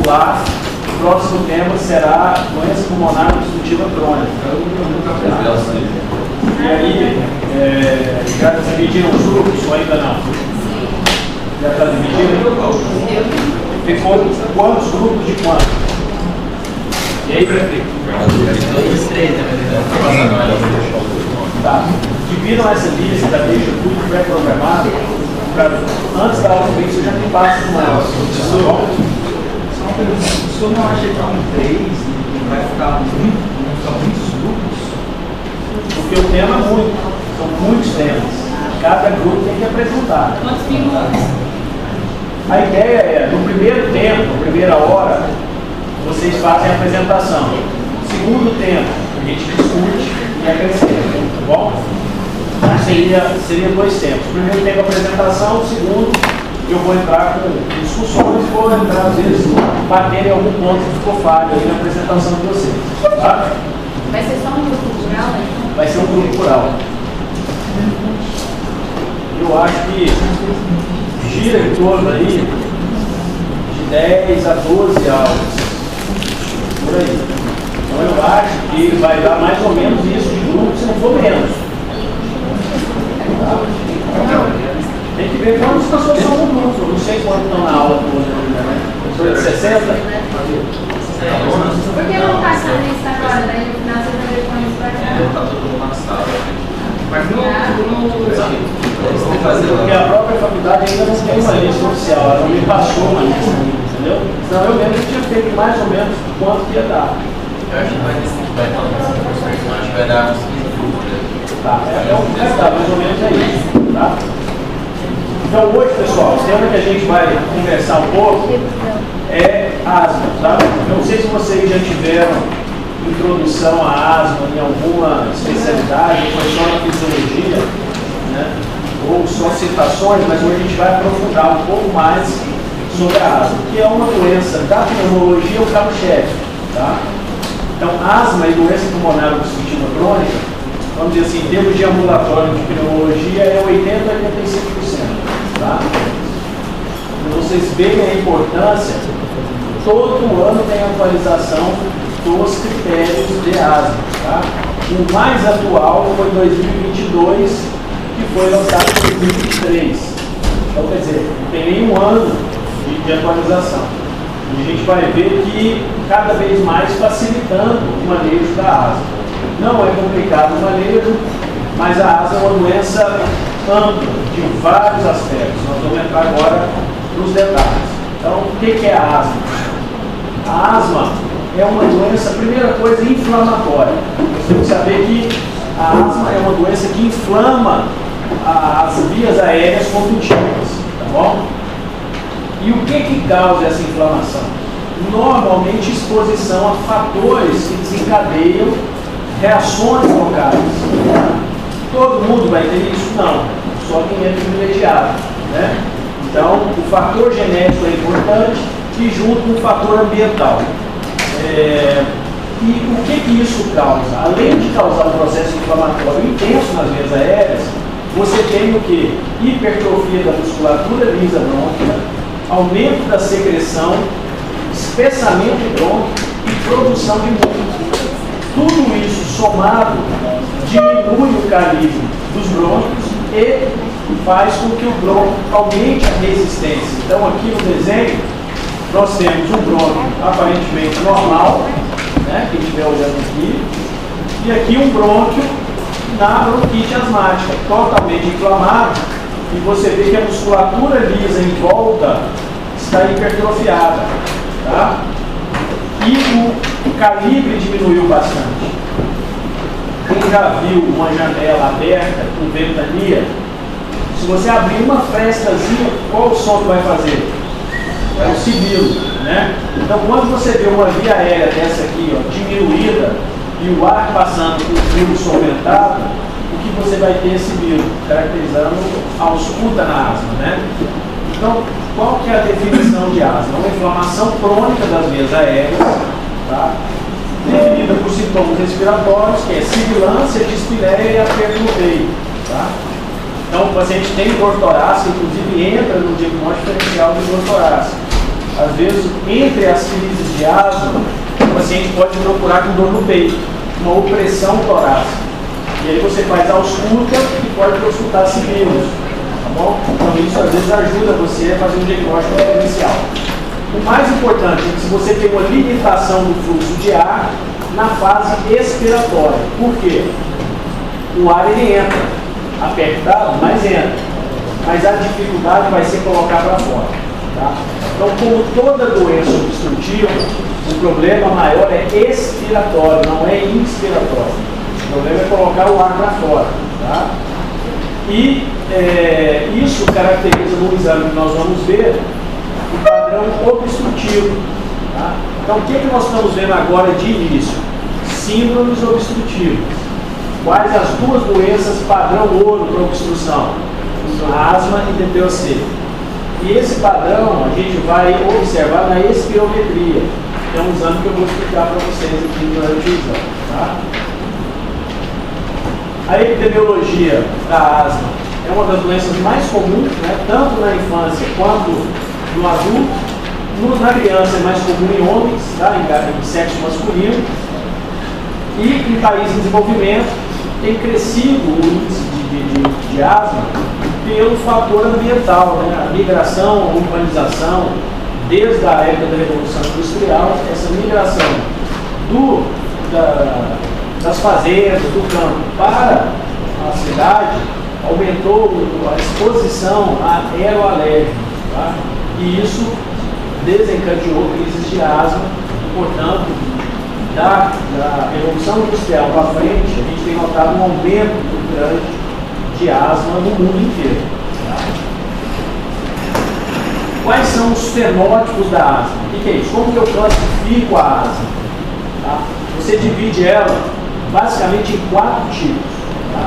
lá, o próximo tema será doença pulmonar obstrutiva crônica. E aí, já dividiram os grupos ou ainda não? Já está dividido? Ficou quantos grupos de quanto? E aí, prefeito? Tá. Dividam essa lista, deixa tudo pré-programado. Antes da aula do você já me passa com ela. O senhor não acha que é um 3 e vai ficar muitos grupos? Porque o tema é muito, são muitos temas. Cada grupo tem que apresentar. Quantos minutos? A ideia é, no primeiro tempo, na primeira hora, vocês fazem a apresentação. No segundo tempo, a gente discute e acrescenta, tá bom? Seria dois tempos. O primeiro tempo a apresentação, o segundo eu vou entrar com discussões, vou entrar às vezes bater em algum ponto que ficou falho aí na apresentação de vocês. Tá? Vai ser só um grupo rural, né? Vai ser um grupo rural. Eu acho que gira em torno aí de 10 a 12 aulas. Por aí. Então eu acho que vai dar mais ou menos isso de grupo, se não for menos. Tá? Tem que ver quantas pessoas são no grupo. Eu não sei quantos estão na aula toda, né? Professor de 60? Por que não passar nisso agora? Daí no final você vai ver como isso vai ficar. Está todo mundo na sala. Mas porque a própria faculdade ainda não tem uma lista oficial, ela não me passou uma lista, entendeu? Então eu mesmo tinha feito mais ou menos quanto que ia dar. Eu acho que vai dar acho que vai dar uns 15 grupos. Tá, mais ou menos é isso, tá? Então hoje, pessoal, o tema que a gente vai conversar um pouco é asma, tá? Eu não sei se vocês já tiveram introdução à asma em alguma especialidade, foi só na fisiologia, né? Ou só citações, mas hoje a gente vai aprofundar um pouco mais sobre a asma, que é uma doença da pneumologia, o carro-chefe, tá? Então, asma e doença pulmonar obstrutiva crônica, vamos dizer assim, em termos de ambulatório de pneumologia, é 80% a 85%. Tá? Para vocês verem a importância, todo ano tem atualização dos critérios de asma. Tá? O mais atual foi 2022, que foi lançado em 2023. Então, quer dizer, não tem nenhum ano de atualização. E a gente vai ver que cada vez mais facilitando o manejo da asma. Não é complicado o manejo, mas a asma é uma doença ampla, de vários aspectos. Nós vamos entrar agora nos detalhes. Então, o que é a asma? A asma é uma doença, primeira coisa, inflamatória. Nós temos que saber que a asma é uma doença que inflama as vias aéreas condutivas, tá bom? E o que causa essa inflamação? Normalmente exposição a fatores que desencadeiam reações locais. Todo mundo vai ter isso? Não. Só quem é privilegiado, né? Então, o fator genético é importante e junto com o fator ambiental. E o que isso causa? Além de causar um processo inflamatório intenso nas vias aéreas, você tem o que? Hipertrofia da musculatura lisa brônquica, aumento da secreção, espessamento brônquico e produção de muco. Tudo isso somado diminui o calibre dos brônquios e faz com que o brônquio aumente a resistência. Então aqui no desenho nós temos um brônquio aparentemente normal, né, quem estiver olhando aqui, e aqui um brônquio na bronquite asmática, totalmente inflamado, e você vê que a musculatura lisa em volta está hipertrofiada, tá? E o calibre diminuiu bastante. Quem já viu uma janela aberta com ventania, se você abrir uma frestazinha, qual o som que vai fazer? É o sibilo, né? Então, quando você vê uma via aérea dessa aqui, ó, diminuída, e o ar passando com o fluxo aumentado, o que você vai ter esse sibilo, caracterizando a ausculta na asma, né? Então, qual que é a definição de asma? Uma inflamação crônica das vias aéreas, tá? Definida por sintomas respiratórios, que é sibilância, dispneia e aperto no peito, tá? Então, o paciente tem dor torácica, inclusive entra no diagnóstico diferencial de dor torácica. Às vezes, entre as crises de asma, o paciente pode procurar com dor no peito, uma opressão torácica. E aí você faz a ausculta e pode consultar sibilos, tá bom? Então isso às vezes ajuda você a fazer um diagnóstico diferencial. O mais importante é que se você tem uma limitação do fluxo de ar na fase expiratória. Por quê? O ar ele entra, apertado, mas entra. Mas a dificuldade vai ser colocar para fora. Tá? Então, como toda doença obstrutiva, o problema maior é expiratório, não é inspiratório. O problema é colocar o ar para fora. Tá? E isso caracteriza no exame que nós vamos ver o padrão obstrutivo. Tá? Então, o que nós estamos vendo agora de início? Síndromes obstrutivas. Quais as duas doenças padrão ouro para obstrução? Asma e DPOC. E esse padrão a gente vai observar na espirometria, que é um exame que eu vou explicar para vocês aqui durante o exame. Tá? A epidemiologia da asma é uma das doenças mais comuns, né, tanto na infância quanto no adulto. Na criança é mais comum em homens, tá, em sexo masculino. E em países em desenvolvimento tem crescido o índice de asma pelo fator ambiental, né? A migração, a urbanização, desde a época da Revolução Industrial, essa migração das fazendas, do campo para a cidade, aumentou a exposição a aeroalérgicos, tá? E isso desencadeou crises de asma, e, portanto, da Revolução Industrial para frente, a gente tem notado um aumento muito grande de asma no mundo inteiro. Tá? Quais são os fenótipos da asma? O que é isso? Como que eu classifico a asma? Tá? Você divide ela basicamente em 4 tipos. Tá?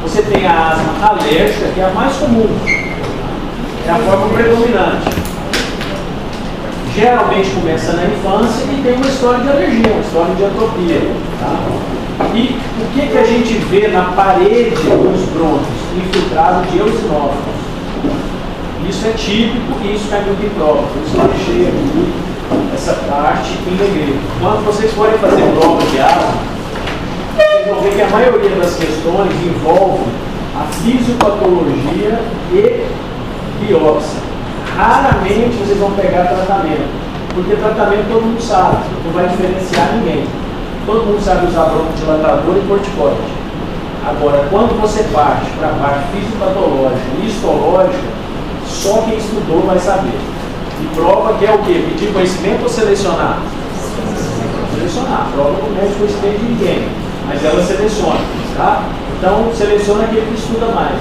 Você tem a asma alérgica, que é a mais comum, é a forma predominante. Geralmente começa na infância e tem uma história de alergia, uma história de atopia. Tá? E o que a gente vê na parede dos brônquios? Infiltrado de eosinófilos. Isso é típico e isso cai muito em prova. Por isso eu deixei aqui essa parte em negrito. Quando vocês forem fazer prova de asma, vocês vão ver que a maioria das questões envolve a fisiopatologia e biópsia. Raramente vocês vão pegar tratamento, porque tratamento todo mundo sabe, não vai diferenciar ninguém. Todo mundo sabe usar broncodilatador e corticoide. Agora, quando você parte para a parte fisiopatológica e histológica, só quem estudou vai saber. E prova que é o quê? Pedir conhecimento ou selecionar? Selecionar. Prova não mede conhecimento de ninguém, mas ela seleciona. Tá? Então, seleciona aquele que estuda mais.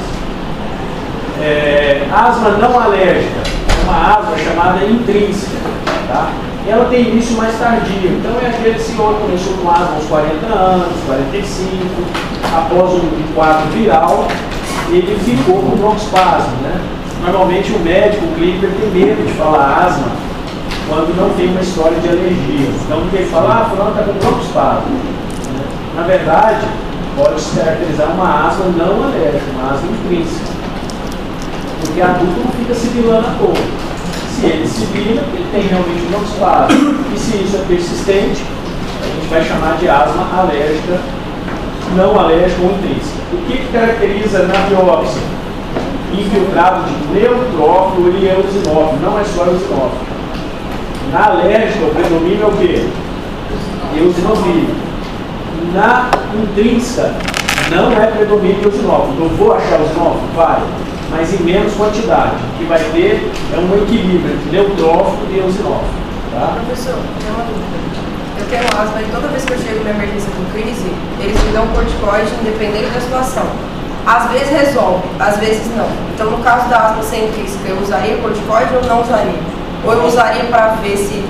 Asma não alérgica é uma asma chamada intrínseca. Tá? Ela tem início mais tardio, então é aquele senhor que começou com asma aos 40 anos, 45, após um quadro viral, ele ficou com broncoespasmo, né? Normalmente o médico, o clínico, ele tem medo de falar asma quando não tem uma história de alergia. Então ele fala, fulano está com broncoespasmo. Na verdade, pode se caracterizar uma asma não alérgica, uma asma intrínseca. Porque adulto não fica sibilando à toa. Se ele sibila, ele tem realmente um broncoespasmo. E se isso é persistente, a gente vai chamar de asma alérgica, não alérgica ou intrínseca. O que caracteriza na biópsia? Infiltrado de neutrófilo e eosinófilo, não é só eosinófilo. Na alérgica, o predomínio é o quê? Eosinofílico. Na intrínseca, não é predomínio eosinófilo. Eu vou achar eosinófilo? Vai. Mas em menos quantidade. O que vai ter é um equilíbrio entre neutrófilo e eosinófilo. Tá? Professor, tem uma dúvida. Eu tenho asma e toda vez que eu chego na emergência com crise, eles me dão corticoide independente da situação. Às vezes resolve, às vezes não. Então, no caso da asma sem intrínseca, eu usaria corticoide ou não usaria? Ou eu usaria para ver se...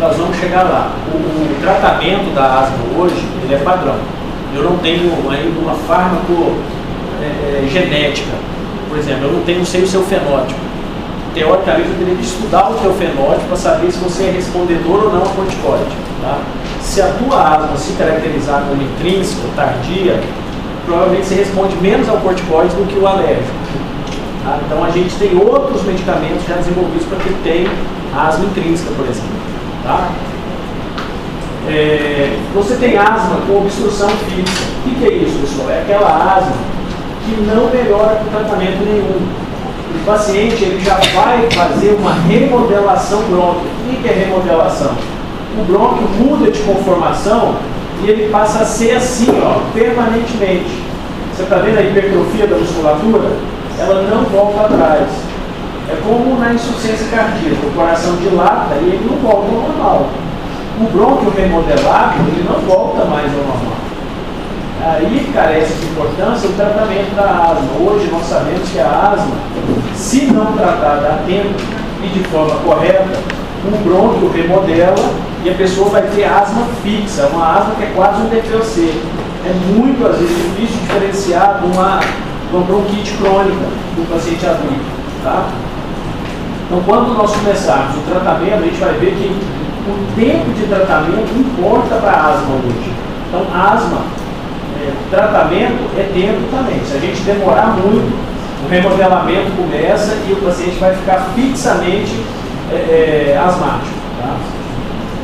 Nós vamos chegar lá. O tratamento da asma hoje, ele é padrão. Eu não tenho ainda uma fármaco genética. Por exemplo, eu não sei o seu fenótipo. Teoricamente, eu teria que estudar o seu fenótipo para saber se você é respondedor ou não a corticoide. Tá? Se a tua asma se caracterizar como intrínseca, tardia, provavelmente você responde menos ao corticoide do que o alérgico. Tá? Então a gente tem outros medicamentos já desenvolvidos para quem tem asma intrínseca, por exemplo. Tá? Você tem asma com obstrução fixa. O que é isso, pessoal? É aquela asma que não melhora com tratamento nenhum. O paciente ele já vai fazer uma remodelação brônquica. O que é remodelação? O brônquio muda de conformação e ele passa a ser assim, ó, permanentemente. Você está vendo a hipertrofia da musculatura? Ela não volta atrás. É como na insuficiência cardíaca, o coração dilata e ele não volta ao normal. O brônquio remodelado, ele não volta mais ao normal. Aí carece de importância o tratamento da asma. Hoje nós sabemos que a asma, se não tratada a tempo e de forma correta, o brônquio remodela e a pessoa vai ter asma fixa, uma asma que é quase um DPOC. É muito, às vezes, difícil diferenciar de uma bronquite crônica do paciente adulto. Tá? Então, quando nós começarmos o tratamento, a gente vai ver que o tempo de tratamento importa para a asma hoje. Então, asma, tratamento é tempo também. Se a gente demorar muito, o remodelamento começa e o paciente vai ficar fixamente asmático. Tá?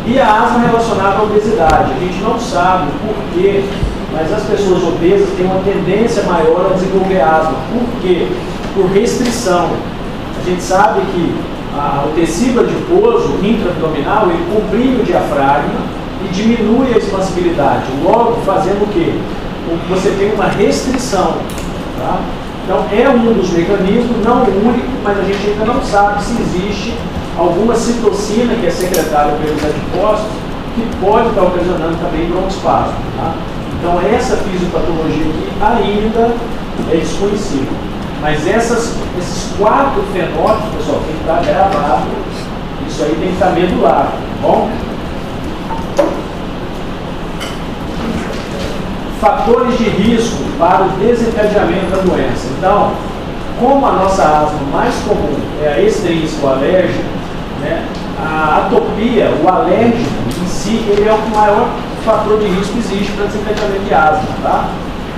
E a asma relacionada à obesidade. A gente não sabe o porquê, mas as pessoas obesas têm uma tendência maior a desenvolver asma. Por quê? Por restrição. A gente sabe que o tecido adiposo intra-abdominal, ele comprime o diafragma e diminui a expansibilidade, logo fazendo o quê? Você tem uma restrição. Tá? Então é um dos mecanismos, não o único, mas a gente ainda não sabe se existe alguma citocina que é secretada pelos adipócitos que pode estar ocasionando também broncoespasmo. Tá? Então essa fisiopatologia aqui ainda é desconhecida. Mas esses 4 fenótipos, pessoal, tem que estar gravado. Isso aí tem que estar medular, tá bom? Fatores de risco para o desencadeamento da doença. Então, como a nossa asma mais comum é a extrínseca ou alérgica, né, a atopia, o alérgico em si, ele é o maior fator de risco que existe para desencadeamento de asma. Tá?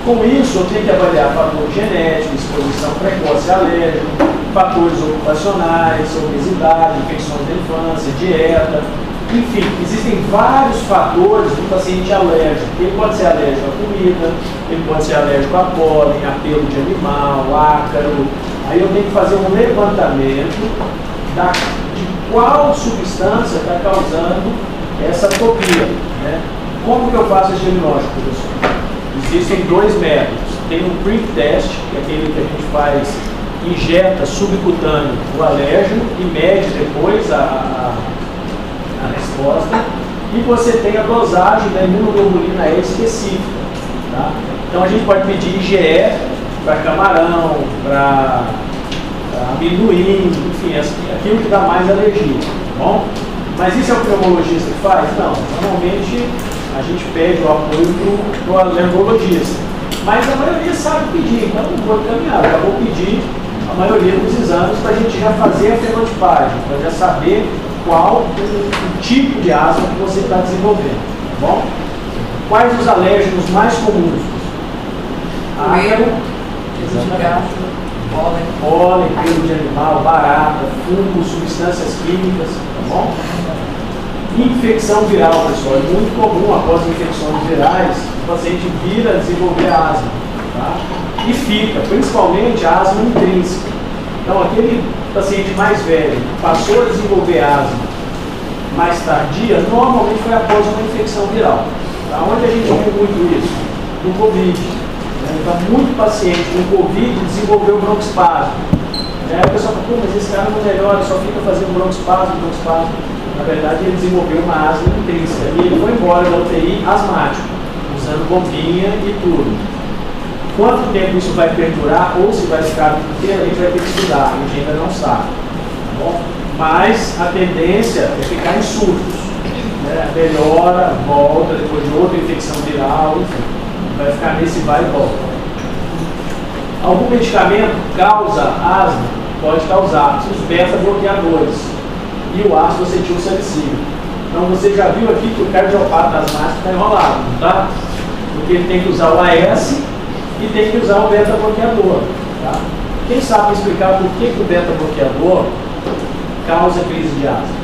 Com isso, eu tenho que avaliar fatores genéticos, exposição precoce alérgica, fatores ocupacionais, obesidade, infecções da infância, dieta. Enfim, existem vários fatores do paciente alérgico. Ele pode ser alérgico à comida, ele pode ser alérgico a pólen, a pelo de animal, ácaro. Aí eu tenho que fazer um levantamento de qual substância está causando essa atopia. Né? Como que eu faço esse diagnóstico, professor? Existem 2 métodos. Tem um prick test, que é aquele que a gente faz, injeta subcutâneo o alérgeno e mede depois a resposta. E você tem a dosagem da imunoglobulina E específica. Tá? Então a gente pode pedir IgE para camarão, para amendoim, enfim, aquilo que dá mais alergia. Tá bom? Mas isso é o pneumologista que faz? Não. Normalmente a gente pede o apoio para o alergologista. Mas a maioria sabe pedir, então não vou encaminhar. Eu vou pedir a maioria dos exames para a gente já fazer a fenotipagem, para já saber qual o tipo de asma que você está desenvolvendo. Tá bom? Quais os alérgenos mais comuns? Coelho, pólen, pelo de animal, barata, fungo, substâncias químicas. Tá bom? Infecção viral, pessoal, é muito comum após infecções virais o paciente vir a desenvolver asma, tá? E fica, principalmente a asma intrínseca. Então, aquele paciente mais velho passou a desenvolver asma mais tardia, normalmente foi após uma infecção viral. Tá? Onde a gente viu muito isso? No Covid. Né? Então, muito paciente com Covid desenvolveu broncoespasmo. Aí a pessoa fala, pô, mas esse cara não melhora, só fica fazendo broncoespasmo. Na verdade, ele desenvolveu uma asma intrínseca e ele foi embora da UTI asmático, usando bombinha e tudo. Quanto tempo isso vai perdurar ou se vai ficar inteiro, a gente vai ter que estudar, a gente ainda não sabe. Tá bom? Mas a tendência é ficar em surtos. Né? Melhora, volta, depois de outra infecção viral, enfim, vai ficar nesse vai e volta. Algum medicamento causa asma? Pode causar. Os beta-bloqueadores e o ácido acetilsalicílico. Então você já viu aqui que o cardiopata asmático está enrolado, não tá? Porque ele tem que usar o AS e tem que usar o beta-bloqueador. Tá? Quem sabe explicar por que o beta-bloqueador causa crise de asma?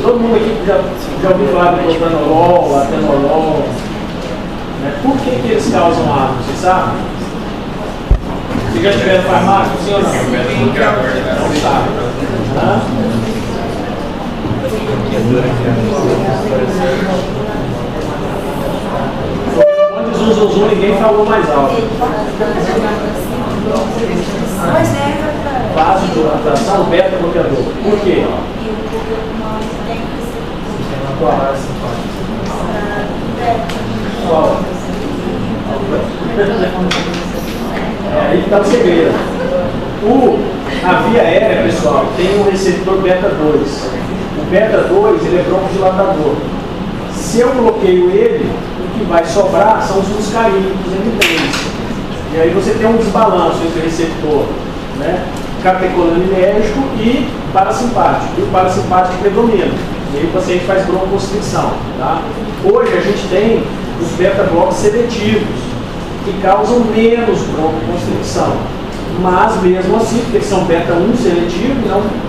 Todo mundo aqui já ouviu falar do propranolol, atenolol, né? Por que eles causam asma? Você sabe? Vocês já tiveram farmácia, sim ou não? Não sabe. Zum, zum, zum, ninguém falou mais alto. Vasodilatação, beta-bloqueador. Por quê? Qual? Aí que está o segredo. A via aérea, pessoal, tem um receptor beta-2. O beta-2 ele é broncodilatador. Se eu bloqueio ele, o que vai sobrar são os muscarínicos M3. E aí você tem um desbalanço entre o receptor, né, catecolinérgico e parasimpático. E o parasimpático predomina. E aí o paciente faz broncoconstricção. Tá? Hoje a gente tem os beta-blocos seletivos, que causam menos broncoconstricção. Mas mesmo assim, porque eles são beta-1 seletivo,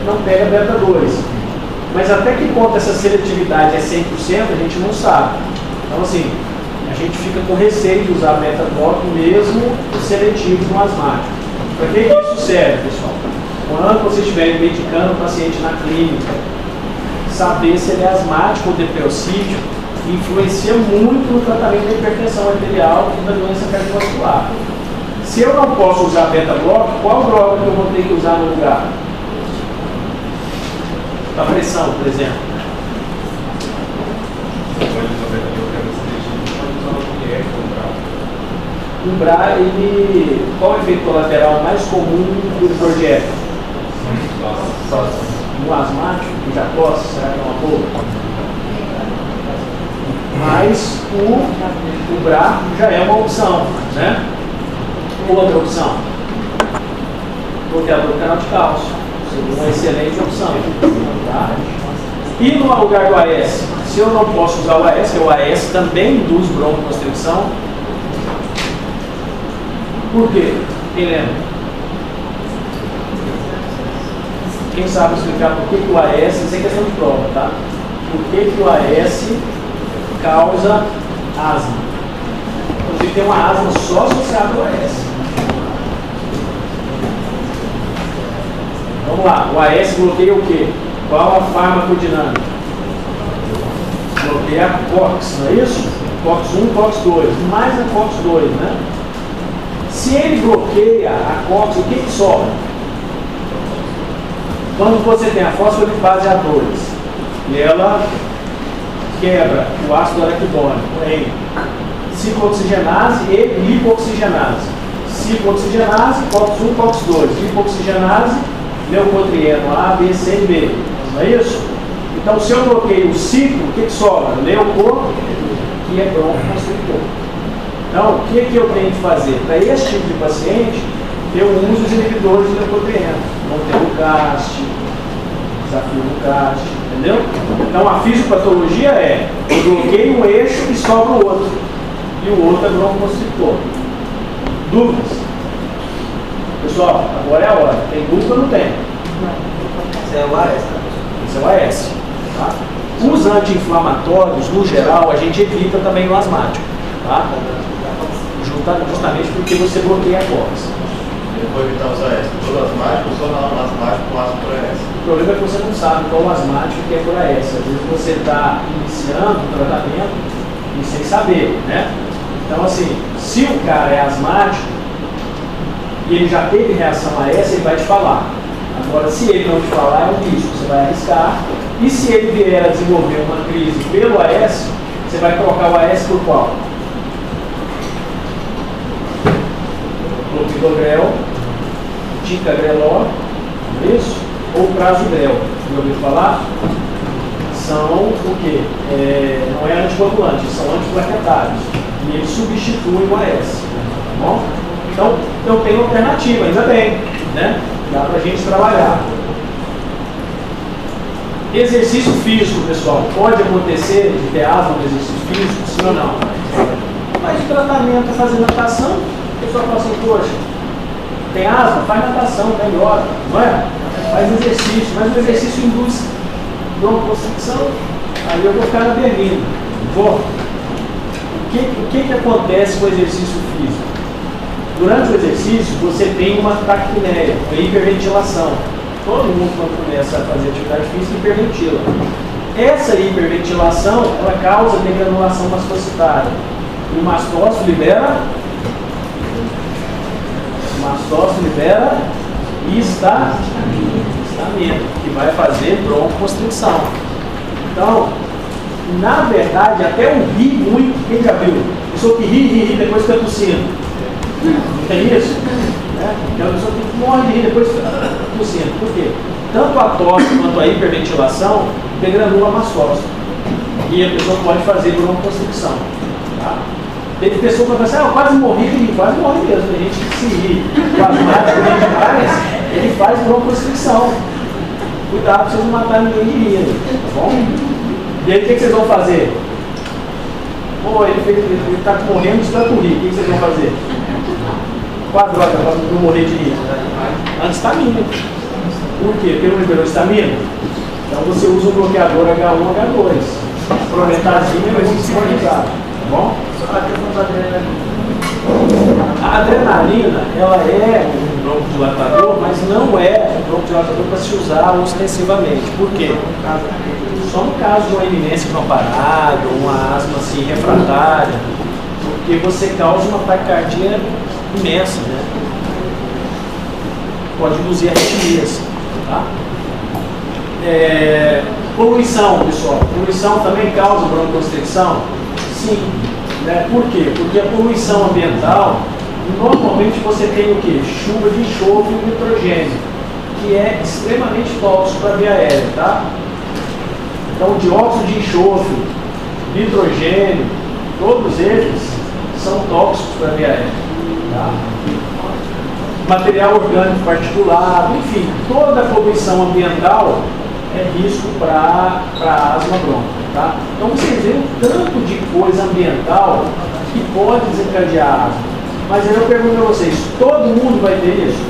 não pega beta-2. Mas até que ponto essa seletividade é 100%, a gente não sabe. Então assim, a gente fica com receio de usar beta-bloco mesmo seletivo no asmático. Para que isso serve, pessoal? Quando vocês estiverem medicando o paciente na clínica, saber se ele é asmático ou depressível influencia muito no tratamento da hipertensão arterial e da doença cardiovascular. Se eu não posso usar beta-bloco, qual droga que eu vou ter que usar no lugar? Da pressão, por exemplo. O BRA, qual é o efeito colateral mais comum do projeto? No asmático, que já tosse, será que é uma boa? Mas o BRA já é uma opção, né? Outra opção, bloqueador do canal de cálcio, uma excelente opção. Tá? E no lugar do AS, se eu não posso usar o AS, que o AS também induz broncoconstricção, por quê? Quem lembra? Quem sabe explicar por que o AS, isso é questão de prova, tá? Por que o AS causa asma? Inclusive tem uma asma só associada ao AS. Vamos lá, o AS bloqueia o quê? Qual a farmacodinâmica? Bloqueia a COX, não é isso? COX-1, COX-2, mais a COX-2, né? Se ele bloqueia a COX, o que sobra? Quando você tem a fosfolipase A2 e ela quebra o ácido araquidônico em ciclooxigenase e lipoxigenase. Ciclooxigenase, COX-1, COX-2, lipoxigenase, leucotrieno A, B, C e B. Não é isso? Então, se eu bloqueio o ciclo, o que sobra? Leuco, que é broncoconstrictor. Então, o que eu tenho que fazer? Para esse tipo de paciente, eu uso os inibidores de leucotrieno. Montelukast, Zafirlukast, entendeu? Então, a fisiopatologia é: eu bloqueio um eixo e sobra o outro. E o outro é broncoconstrictor. Dúvidas? Pessoal, agora é a hora. Tem dúvida ou não tem? Esse é o AS, tá? Esse é o AS. Tá? Os anti-inflamatórios, no geral, a gente evita também no asmático. Tá? Justamente porque você bloqueia a COX. Eu vou evitar os AS. Todo asmático ou só no asmático com ácido por AS? O problema é que você não sabe qual asmático que é por AS. Às vezes você está iniciando o tratamento e sem saber, né? Então, assim, se o cara é asmático e ele já teve reação a AS, ele vai te falar. Agora, se ele não te falar, é um risco, você vai arriscar. E se ele vier a desenvolver uma crise pelo AS, você vai trocar o AS por qual? Clopidogrel, ticagrelor, não é isso? Ou prasugrel, já ouviu falar? São o quê? Não é anticoagulante, são antiplaquetários. E eles substituem o AS. Tá bom? Então, eu tenho alternativa, ainda bem, né? Dá pra gente trabalhar. Exercício físico, pessoal, pode acontecer de ter asma no exercício físico, sim ou não? Mas o tratamento é fazer natação, A pessoa fala assim, poxa, tem asma? Faz natação, melhora, não é? Faz exercício, mas o exercício induz broncoconstricção. Aí eu vou ficar na berlina. O que acontece com o exercício físico? Durante o exercício, você tem uma taquipneia, uma hiperventilação. Todo mundo, quando começa a fazer atividade física, hiperventila. Essa hiperventilação, ela causa degranulação mastocitária. E o mastócito libera histamina, que vai fazer broncoconstricção. Então, na verdade, até o rir muito, quem já viu? Pessoa que ri, depois fica tossindo. Não tem isso? Aquela pessoa que morre de rir, depois fica tossindo. Por quê? Tanto a tosse quanto a hiperventilação degranula a mastócito. E a pessoa pode fazer broncoconstricção. Tá? Teve pessoa que vai falar assim, eu quase morri de rir. Quase morre mesmo. Tem gente que se ri asmático demais, ele faz broncoconstricção. Cuidado para vocês não matarem ninguém de rir. Tá bom? E aí o que vocês vão fazer? Pô, ele está morrendo de tanto rir. O que vocês vão fazer? Qual a droga para não morrer de rir? Antistamina. Por quê? Porque não liberou histamina? Então você usa um bloqueador H1, H2. Prometazina vai se sincronizar. Tá bom? A adrenalina, ela é um broncodilatador, mas não é um broncodilatador para se usar ostensivamente. Por quê? Só no caso de uma eminência não parada, uma asma assim, refratária, porque você causa uma taquicardia imensa, né? Pode induzir arritmias. Tá? Poluição, pessoal. Poluição também causa broncoconstricção? Sim. Né? Por quê? Porque a poluição ambiental, normalmente você tem o quê? Chuva de enxofre e nitrogênio, que é extremamente tóxico para a via aérea, tá? Então, dióxido de enxofre, nitrogênio, todos eles são tóxicos para a via aérea, tá? Material orgânico particulado, enfim, toda a poluição ambiental é risco para asma bronca. Tá? Então vocês veem um tanto de coisa ambiental que pode desencadear asma. Mas aí eu pergunto a vocês, todo mundo vai ter isso?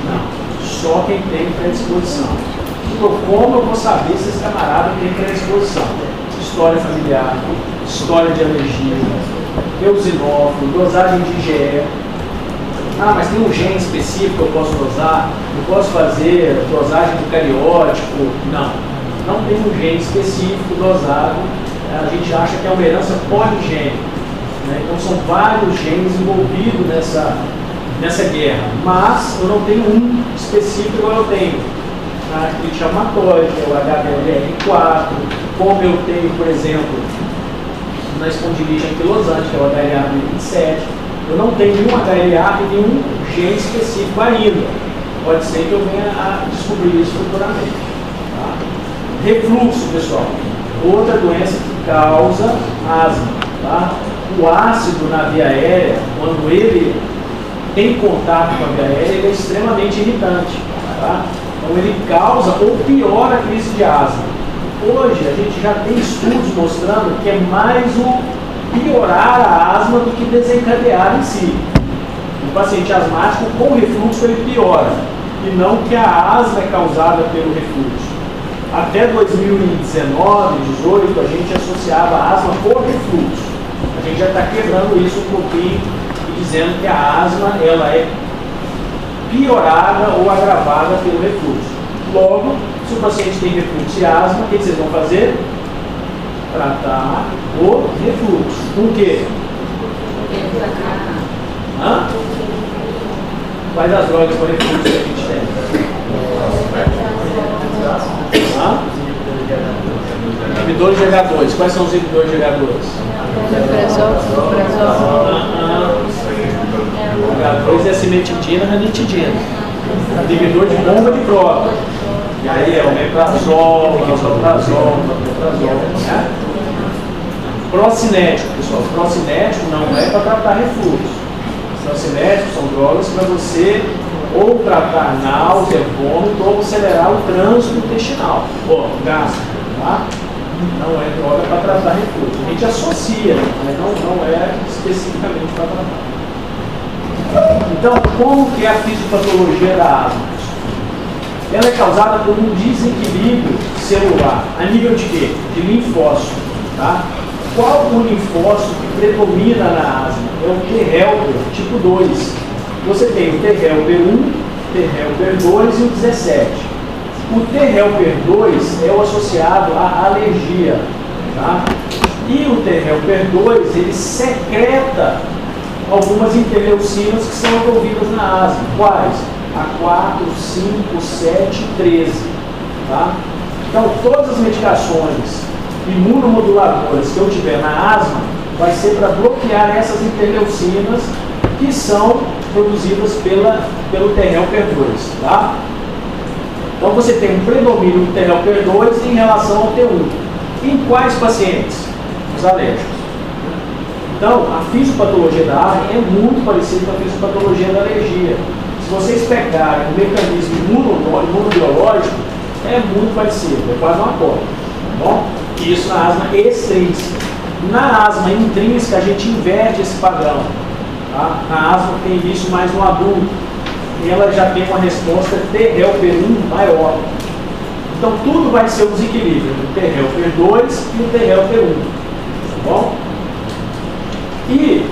Não, só quem tem predisposição. Então, como eu vou saber se esse camarada tem predisposição? História familiar, história de alergia, eosinófilo, dosagem de IgE. Ah, mas tem um gene específico que eu posso dosar? Eu posso fazer dosagem do cariótipo? Não tem um gene específico dosado. A gente acha que é uma herança poligênica. Né? Então são vários genes envolvidos nessa guerra. Mas eu não tenho um específico igual eu tenho. A artrite reumatoide, que é o HLR4, como eu tenho, por exemplo, na espondilite anquilosante, que é o HLA-27. Eu não tenho nenhum HLA e nenhum gene específico ainda. Pode ser que eu venha a descobrir isso futuramente. Tá? Refluxo, pessoal. Outra doença que causa asma. Tá? O ácido na via aérea, quando ele tem contato com a via aérea, ele é extremamente irritante. Tá? Então ele causa ou piora a crise de asma. Hoje a gente já tem estudos mostrando que é mais o piorar a asma do que desencadear em si. O paciente asmático com refluxo ele piora, e não que a asma é causada pelo refluxo. Até 2019, 2018, a gente associava a asma por refluxo. A gente já está quebrando isso um pouquinho e dizendo que a asma ela é piorada ou agravada pelo refluxo. Logo, se o paciente tem refluxo e asma, o que vocês vão fazer? Tratar o refluxo. Com o quê? Quais as drogas para refluxo que a gente tem? Inibidores de H2. Quais são os inibidores de H2? H2 é cimetidina e ranitidina. Inibidor de bomba de próton. E aí é o omeprazol, lansoprazol, né? Procinético, pessoal. Procinético não é para tratar refluxo. Procinéticos são drogas para você ou tratar náusea, vômito, ou acelerar o trânsito intestinal, ou gástrico, tá? Não é droga para tratar refluxo. A gente associa, mas não é especificamente para tratar. Então, como que é a fisiopatologia da asma? Ela é causada por um desequilíbrio celular. A nível de quê? De linfócito. Tá? Qual o linfócito que predomina na asma? É o T helper tipo 2. Você tem o T helper 1, T helper 2 e o 17. O T helper 2 é o associado à alergia. Tá? E o T helper 2 ele secreta algumas interleucinas que são envolvidas na asma. Quais? A 4, 5, 7 e 13. Tá? Então, todas as medicações imunomoduladoras que eu tiver na asma vai ser para bloquear essas interleucinas que são produzidas pelo T helper 2. Tá? Então, você tem um predomínio do T helper 2 em relação ao T1. Em quais pacientes? Os alérgicos. Então, a fisiopatologia da asma é muito parecida com a fisiopatologia da alergia. Se vocês pegarem o mecanismo imunobiológico, é muito parecido, é quase uma cópia. Tá bom? Isso na asma extrínseca. Na asma intrínseca, a gente inverte esse padrão. Tá? A asma tem início mais no adulto. E ela já tem uma resposta T helper 1 maior. Então, tudo vai ser um desequilíbrio do T helper 2 e o T helper 1. Tá bom? E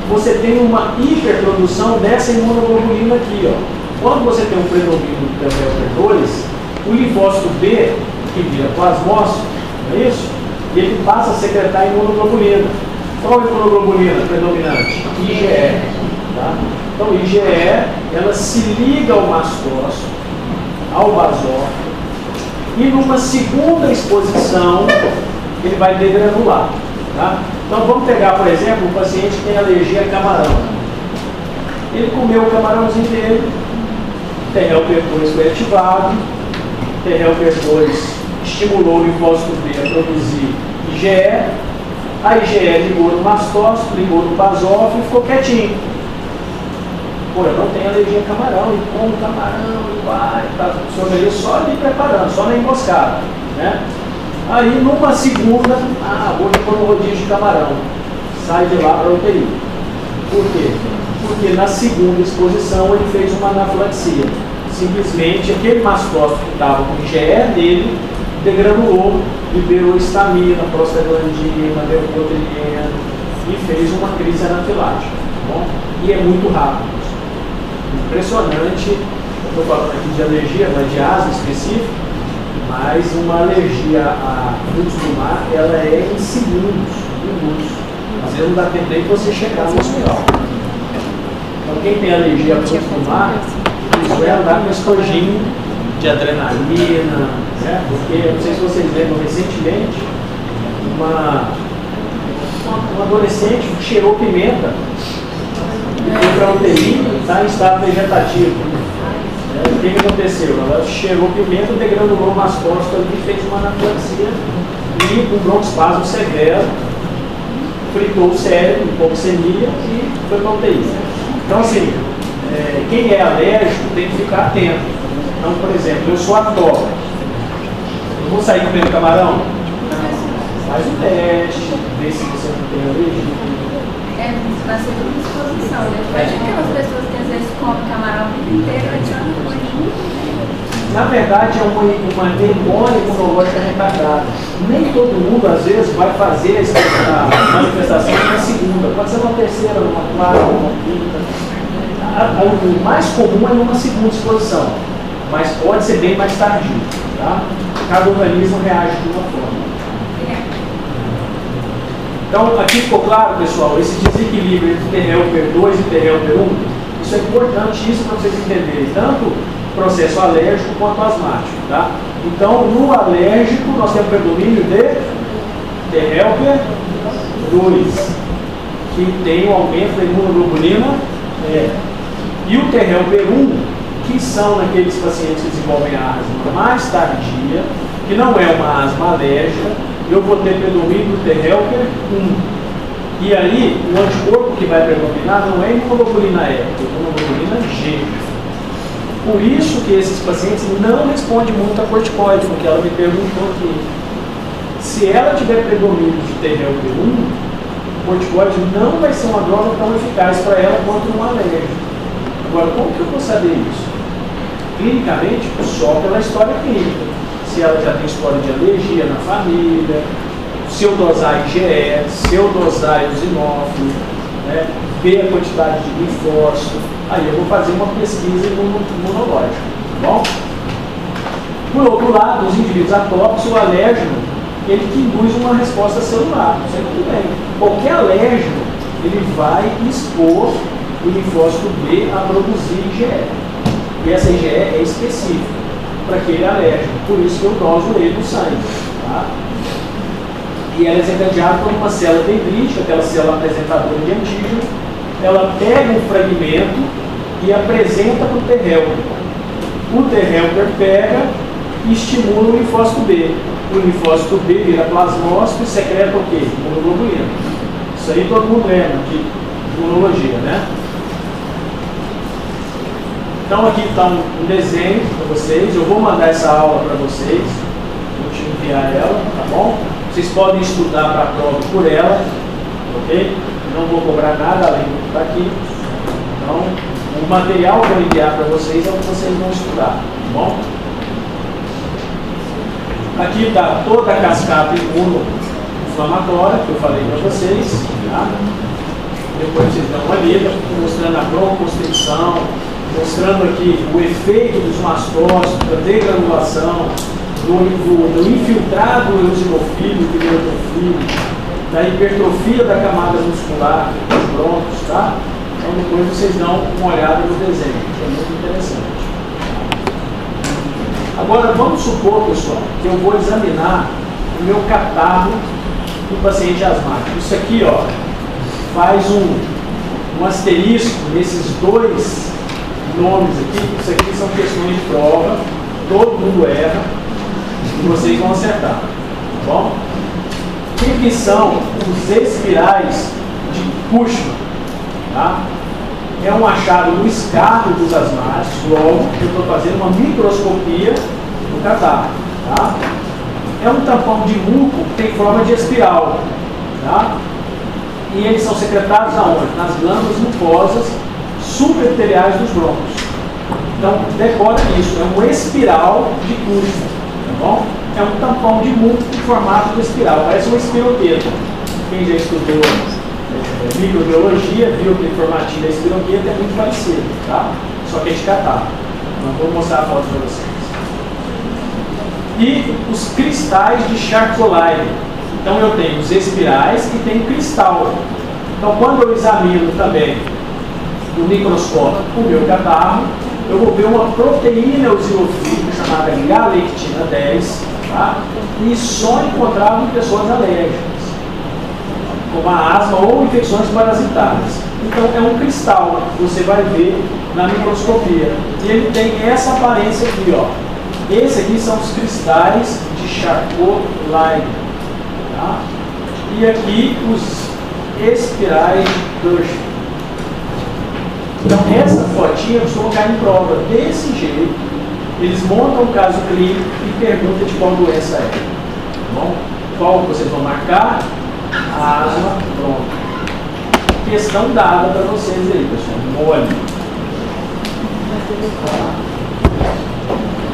você tem uma hiperprodução dessa imunoglobulina aqui. Ó. Quando você tem um predomínio do T helper 2, o linfócito B, que vira plasmócito, não é isso? E ele passa a secretar imunoglobulina. Qual a imunoglobulina predominante? IgE. Tá? Então, IgE, ela se liga ao mastócito, ao basófilo, e numa segunda exposição, ele vai degranular. Tá? Então, vamos pegar, por exemplo, um paciente que tem alergia a camarão. Ele comeu o camarãozinho dele, T helper 2 foi ativado, T helper 2 estimulou o linfócito B a produzir IgE, a IgE ligou no mastócito, ligou no basófilo e ficou quietinho. Pô, eu não tenho alergia a camarão, e como camarão, e vai, tá funcionando só ali preparando, só na emboscada, né? Aí, numa segunda, hoje foi um rodízio de camarão, sai de lá para a UTI. Por quê? Porque na segunda exposição ele fez uma anafilaxia. Simplesmente aquele mastócito que estava com IgE nele degranulou, liberou histamina, prostaglandina, leucotrieno e fez uma crise anafilática. Tá bom? E é muito rápido. Impressionante, eu estou falando aqui de alergia, não é de asma específico, mas uma alergia a frutos do mar, ela é em segundos, minutos. Às vezes não dá tempo nem de você chegar no hospital. Então quem tem alergia a frutos do mar, isso vai andar com estojinho de adrenalina, né? Porque, não sei se vocês lembram, recentemente, uma adolescente cheirou pimenta, foi para a UTI, está em estado vegetativo. O que aconteceu? Ela cheirou pimenta, degranulou o mastócito ali, fez uma anafilaxia e com broncoespasmo severo, fritou o cérebro, hipoxemia e foi para a UTI. Então, assim, quem é alérgico tem que ficar atento. Então, por exemplo, eu sou atópico. Eu vou sair comendo camarão? Faz o teste, vê se você não tem alergia. Vai ser tudo disposição, né? Imagina aquelas pessoas que às vezes comem camarão o dia inteiro, na verdade, é uma memória imunológica retardada. Nem todo mundo, às vezes, vai fazer a manifestação na segunda. Pode ser uma terceira, numa quarta, numa quinta. O mais comum é numa segunda exposição, mas pode ser bem mais tardio. Tá? Cada organismo reage de uma forma. Então, aqui ficou claro, pessoal, esse desequilíbrio entre T helper 2 e T helper 1, isso é importantíssimo para vocês entenderem, tanto o processo alérgico quanto asmático. Tá? Então, no alérgico, nós temos predomínio de T helper 2, que tem um aumento da imunoglobulina e o T helper 1, que são naqueles pacientes que desenvolvem a asma mais tardia, que não é uma asma alérgica. Eu vou ter predomínio do T helper 1. E aí, o anticorpo que vai predominar não é a imunoglobulina E, é a imunoglobulina G. Por isso que esses pacientes não respondem muito a corticoide, porque ela me perguntou aqui. Se ela tiver predomínio de T helper 1, o corticoide não vai ser uma droga tão eficaz para ela quanto um alérgico. Agora, como que eu vou saber isso? Clinicamente, só pela história clínica. Se ela já tem história de alergia na família, se eu dosar IgE, se eu dosar eosinófilo, né, ver a quantidade de linfócito, aí eu vou fazer uma pesquisa imunológica, tá bom? Por outro lado, os indivíduos atópicos, o alérgeno, ele que induz uma resposta celular, isso aí tudo bem. Qualquer alérgeno, ele vai expor o linfócito B a produzir IgE. E essa IgE é específica para aquele alérgeno, por isso que eu doso ele no sangue. Tá? E ela é desencadeada por uma célula dendrítica, aquela célula apresentadora de antígeno, ela pega um fragmento e apresenta para o T helper. O T helper pega e estimula o linfócito B. O linfócito B vira plasmócito e secreta o quê? Imunoglobulina. Isso aí todo mundo lembra de imunologia, né? Então aqui está um desenho para vocês. Eu vou mandar essa aula para vocês. Vou te enviar ela, tá bom? Vocês podem estudar para a prova por ela, ok? Não vou cobrar nada além do que está aqui. Então, o material que eu vou enviar para vocês é o que vocês vão estudar, tá bom? Aqui está toda a cascata imuno-inflamatória que eu falei para vocês. Tá? Depois vocês dão uma lida, mostrando a broncoconstricção, mostrando aqui o efeito dos mastócitos, da degranulação, do infiltrado eosinofílico e neutrofílico, da hipertrofia da camada muscular dos brônquios, tá? Então depois vocês dão uma olhada no desenho, que é muito interessante. Agora vamos supor, pessoal, que eu vou examinar o meu catarro do paciente asmático. Isso aqui, ó, faz um asterisco nesses dois nomes aqui. Isso aqui são questões de prova, todo mundo erra e vocês vão acertar, tá bom? O que são os espirais de Cushman? Tá? É um achado no escarro dos asmáticos. Logo, eu estou fazendo uma microscopia do catarro. Tá? É um tampão de muco que tem forma de espiral. Tá? E eles são secretados aonde? Nas glândulas mucosas subepiteliais dos brônquios. Então, decora isso. É um espiral de Cushman. Tá bom? É um tampão de muco em formato de espiral. Parece uma espiroqueta. Quem já estudou microbiologia, viu que o formatinho da espiroqueta é muito parecido, tá? Só que é de catarro. Então, vou mostrar a foto para vocês. E os cristais de Charcot-Lyne. Então, eu tenho os espirais e tenho cristal. Então, quando eu examino também no microscópio o meu catarro, eu vou ver uma proteína eosinofílica chamada galectina 10, tá? E só encontrado em pessoas alérgicas, como a asma ou infecções parasitárias. Então é um cristal, você vai ver na microscopia. E ele tem essa aparência aqui, ó. Esse aqui são os cristais de Charcot-Lyne. Tá? E aqui os espirais de Cushman. Então essa fotinha eu costumo colocar em prova desse jeito. Eles montam um caso clínico e perguntam de qual doença é. Tá bom? Qual vocês vão marcar? Asma, pronto. Questão dada para vocês aí, pessoal. Olha.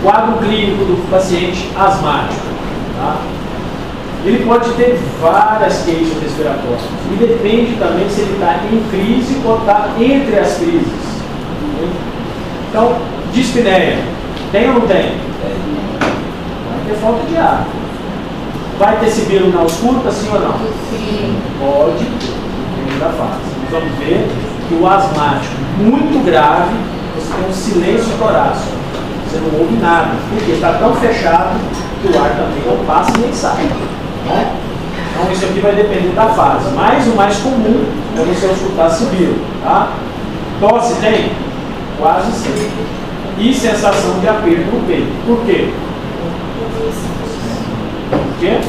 Quadro clínico do paciente asmático. Tá? Ele pode ter várias queixas respiratórias. E depende também se ele está em crise ou está entre as crises. Então, dispneia. Tem ou não tem? Vai ter falta de ar. Vai ter sibilo na ausculta, sim ou não? Sim. Pode, primeira fase. Nós vamos ver que o asmático muito grave, você tem um silêncio torácico. Você não ouve nada, porque está tão fechado que o ar também não passa e nem sai. Tá? Então isso aqui vai depender da fase. Mas o mais comum é você escutar sibilo. Tá? Tosse tem? Quase sempre. E sensação de aperto no peito. Por quê? Por quê?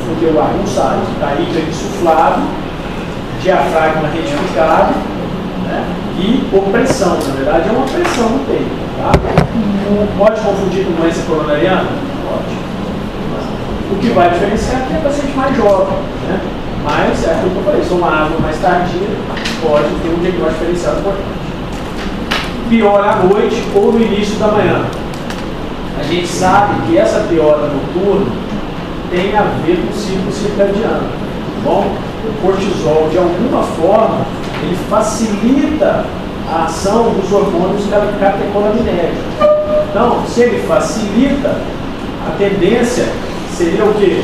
Porque o ar não sai. Está aí insuflado, diafragma retificado, né? E opressão. Na verdade é uma pressão no peito. Tá? Pode confundir com doença coronariana? Pode. O que vai diferenciar aqui é paciente mais jovem, né? Mas, é aquilo que eu falei, se uma asma mais tardia, pode ter um diagnóstico diferenciado importante. Piora à noite ou no início da manhã. A gente sabe que essa piora noturna tem a ver com o ciclo circadiano. Bom, o cortisol, de alguma forma, ele facilita a ação dos hormônios catecolaminérgicos. Então, se ele facilita, a tendência seria o quê?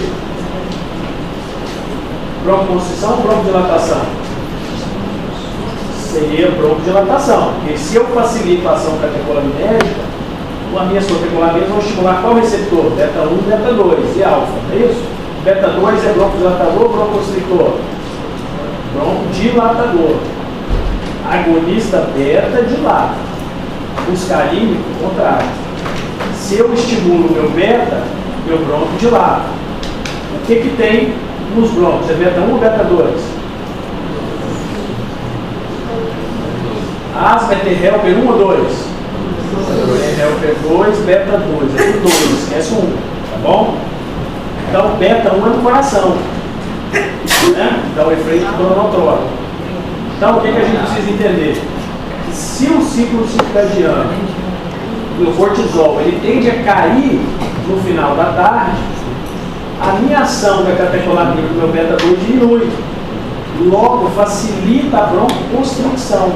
Broncoconstrição ou broncodilatação? Seria broncodilatação, porque se eu facilito a ação catecolamínérgica, as minhas catecolaminas vão estimular qual receptor? Beta 1 e beta 2 e alfa, não é isso? Beta 2 é broncodilatador ou broncoconstrictor? Broncodilatador. Agonista beta dilata. Muscarínico, o contrário. Se eu estimulo o meu beta, meu bronco dilata. O que tem nos broncos? É beta 1 ou beta 2? Asma é T-helper 1 ou 2? T-helper 2, beta 2. É tudo 2, esquece 1, tá bom? Então, beta 1 é no coração. Né? Então, é efeito cronotrópico. Então, o que a gente precisa entender? Se o ciclo circadiano do cortisol ele tende a cair no final da tarde, a minha ação da catecolamina do meu beta 2 diminui. Logo, facilita a broncoconstricção.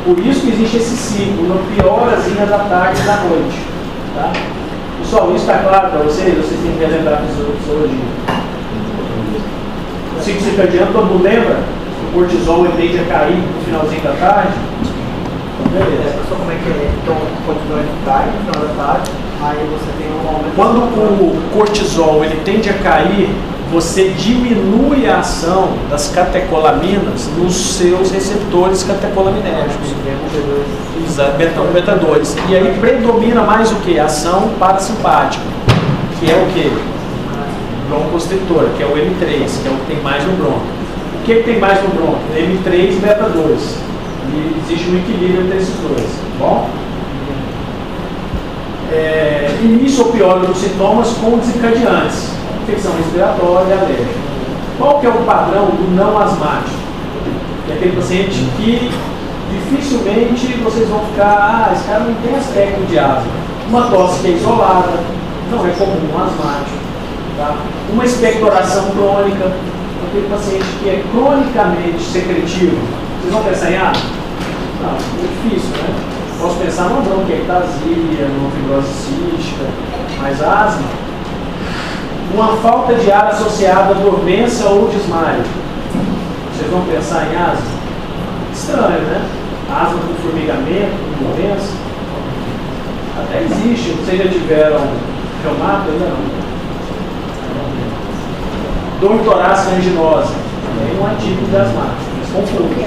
Por isso que existe esse ciclo, uma piorazinha da tarde e da noite. Tá? Pessoal, isso está claro para vocês? Vocês têm que relembrar a fisiologia. O ciclo circadiano, todo mundo lembra? O cortisol ele tende a cair no finalzinho da tarde. Beleza. Só como é que é? Então, o cortisol cai no final da tarde, aí você tem um aumento. Quando o cortisol ele tende a cair, você diminui a ação das catecolaminas nos seus receptores catecolaminérgicos. Exato, beta 1, beta 2. E aí predomina mais o que? A ação parasimpática, que é o que? Broncoconstrictora, que é o M3, que é o que tem mais no bronco. O que tem mais no bronco? M3 e beta 2. E existe um equilíbrio entre esses dois, tá bom? Início ou piora dos sintomas com desencadeantes. Infecção respiratória e alérgica. Qual que é o padrão do não asmático? É aquele paciente que dificilmente vocês vão ficar, esse cara não tem aspecto de asma. Uma tosse que é isolada, não é comum um asmático. Tá? Uma expectoração crônica, aquele paciente que é cronicamente secretivo. Vocês vão pensar em asma? Não, é difícil, né? Posso pensar numa bronquiectasia, numa fibrose cística, mas asma, uma falta de ar associada a dormência ou desmaio. Vocês vão pensar em asma? Estranho, né? Asma com formigamento, com dormência. Até existe. Vocês já tiveram reumato? Ainda não. Dor torácica anginosa. Também não é típico de asmático, mas confunde.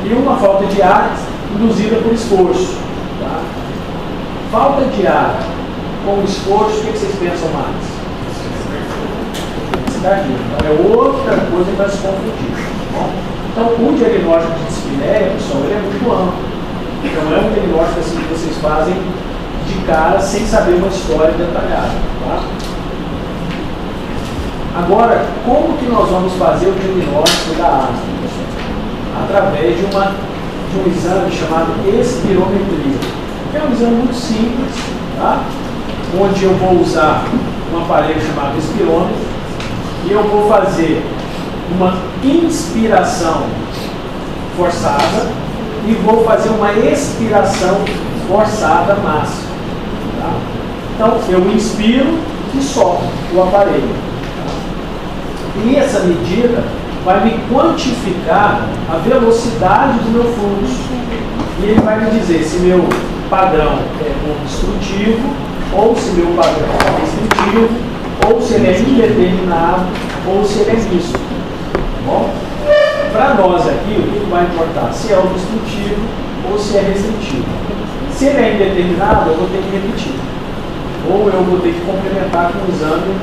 E uma falta de ar induzida por esforço. Tá? Falta de ar com esforço, o que vocês pensam mais? Então é outra coisa para se confundir. Bom? Então o diagnóstico de dispneia, pessoal, ele é muito amplo. Então não é um diagnóstico assim que vocês fazem de cara sem saber uma história detalhada. Tá? Agora, como que nós vamos fazer o diagnóstico da asma, pessoal? Através de um exame chamado espirometria, que é um exame muito simples, tá? Onde eu vou usar um aparelho chamado espirômetro e eu vou fazer uma inspiração forçada e vou fazer uma expiração forçada máxima. Tá? Então, eu inspiro e solto o aparelho. Tá? E essa medida vai me quantificar a velocidade do meu fluxo. E ele vai me dizer se meu padrão é obstrutivo, ou se meu padrão é restritivo, ou se ele é indeterminado, ou se ele é misto. Bom? Para nós aqui, o que vai importar? Se é obstrutivo ou se é restritivo. Se ele é indeterminado, eu vou ter que repetir. Ou eu vou ter que complementar com um exame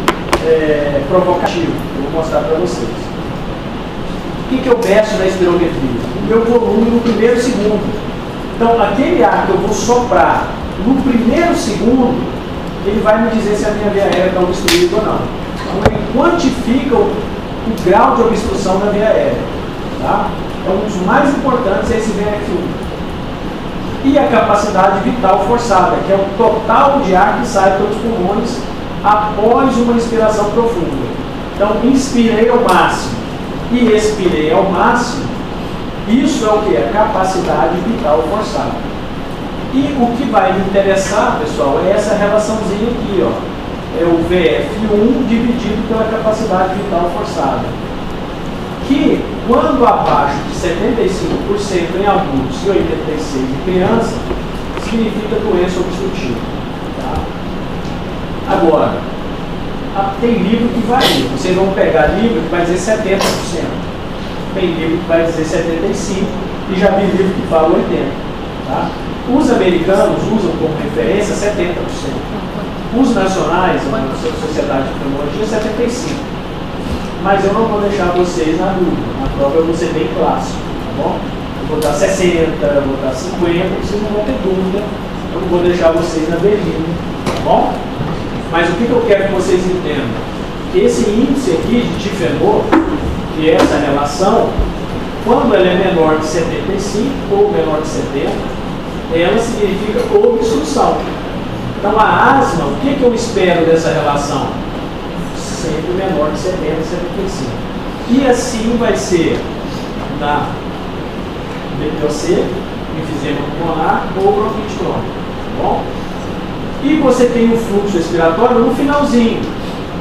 provocativo. Eu vou mostrar para vocês. O que eu peço na espirometria? O meu volume no primeiro segundo. Então, aquele ar que eu vou soprar no primeiro segundo, ele vai me dizer se a minha via aérea está obstruída ou não. Então ele quantifica o grau de obstrução da via aérea. Tá? Então um dos mais importantes é esse VF1. E a capacidade vital forçada, que é o total de ar que sai pelos pulmões após uma inspiração profunda. Então, inspirei ao máximo e expirei ao máximo, isso é o que? A capacidade vital forçada. E o que vai me interessar, pessoal, é essa relaçãozinha aqui, ó. É o VF1 dividido pela capacidade vital forçada. Que, quando abaixo de 75% em adultos e 86% em criança, significa doença obstrutiva. Tá? Agora, tem livro que varia. Vocês vão pegar livro que vai dizer 70%. Tem livro que vai dizer 75% e já vi livro que fala 80%. Tá? Os americanos usam como referência 70%. Os nacionais, a Sociedade de Pneumologia, 75%. Mas eu não vou deixar vocês na dúvida. Na prova eu vou ser bem clássico, tá bom? Eu vou dar 60, eu vou dar 50, vocês não vão ter dúvida. Eu não vou deixar vocês na berlinda, tá bom? Mas o que eu quero que vocês entendam? Que esse índice aqui de difenor, que é essa relação, quando ela é menor de 75 ou menor de 70, ela significa obstrução. Então a asma, o que eu espero dessa relação? Sempre menor de 70 e 75. E assim vai ser na BPOC, enfisema pulmonar ou bronquite crônica, tá bom? E você tem o fluxo respiratório no finalzinho.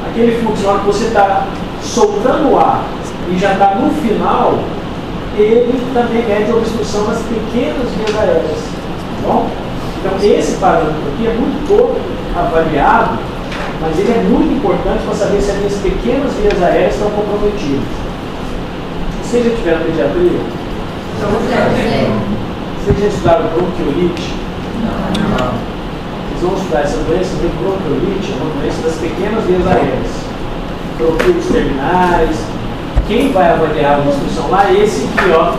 Aquele fluxo, na hora que você está soltando o ar e já está no final, ele também mede a obstrução das pequenas vias aéreas, tá bom? Então esse parâmetro aqui é muito pouco avaliado, mas ele é muito importante para saber se as minhas pequenas vias aéreas estão comprometidas. Vocês já tiveram pediatria? Vocês já estudaram bronquiolite? Não. Vocês vão estudar essa doença de bronquiolite, é uma doença das pequenas vias aéreas. Bronquíolos terminais. Quem vai avaliar a obstrução lá é esse aqui, ó.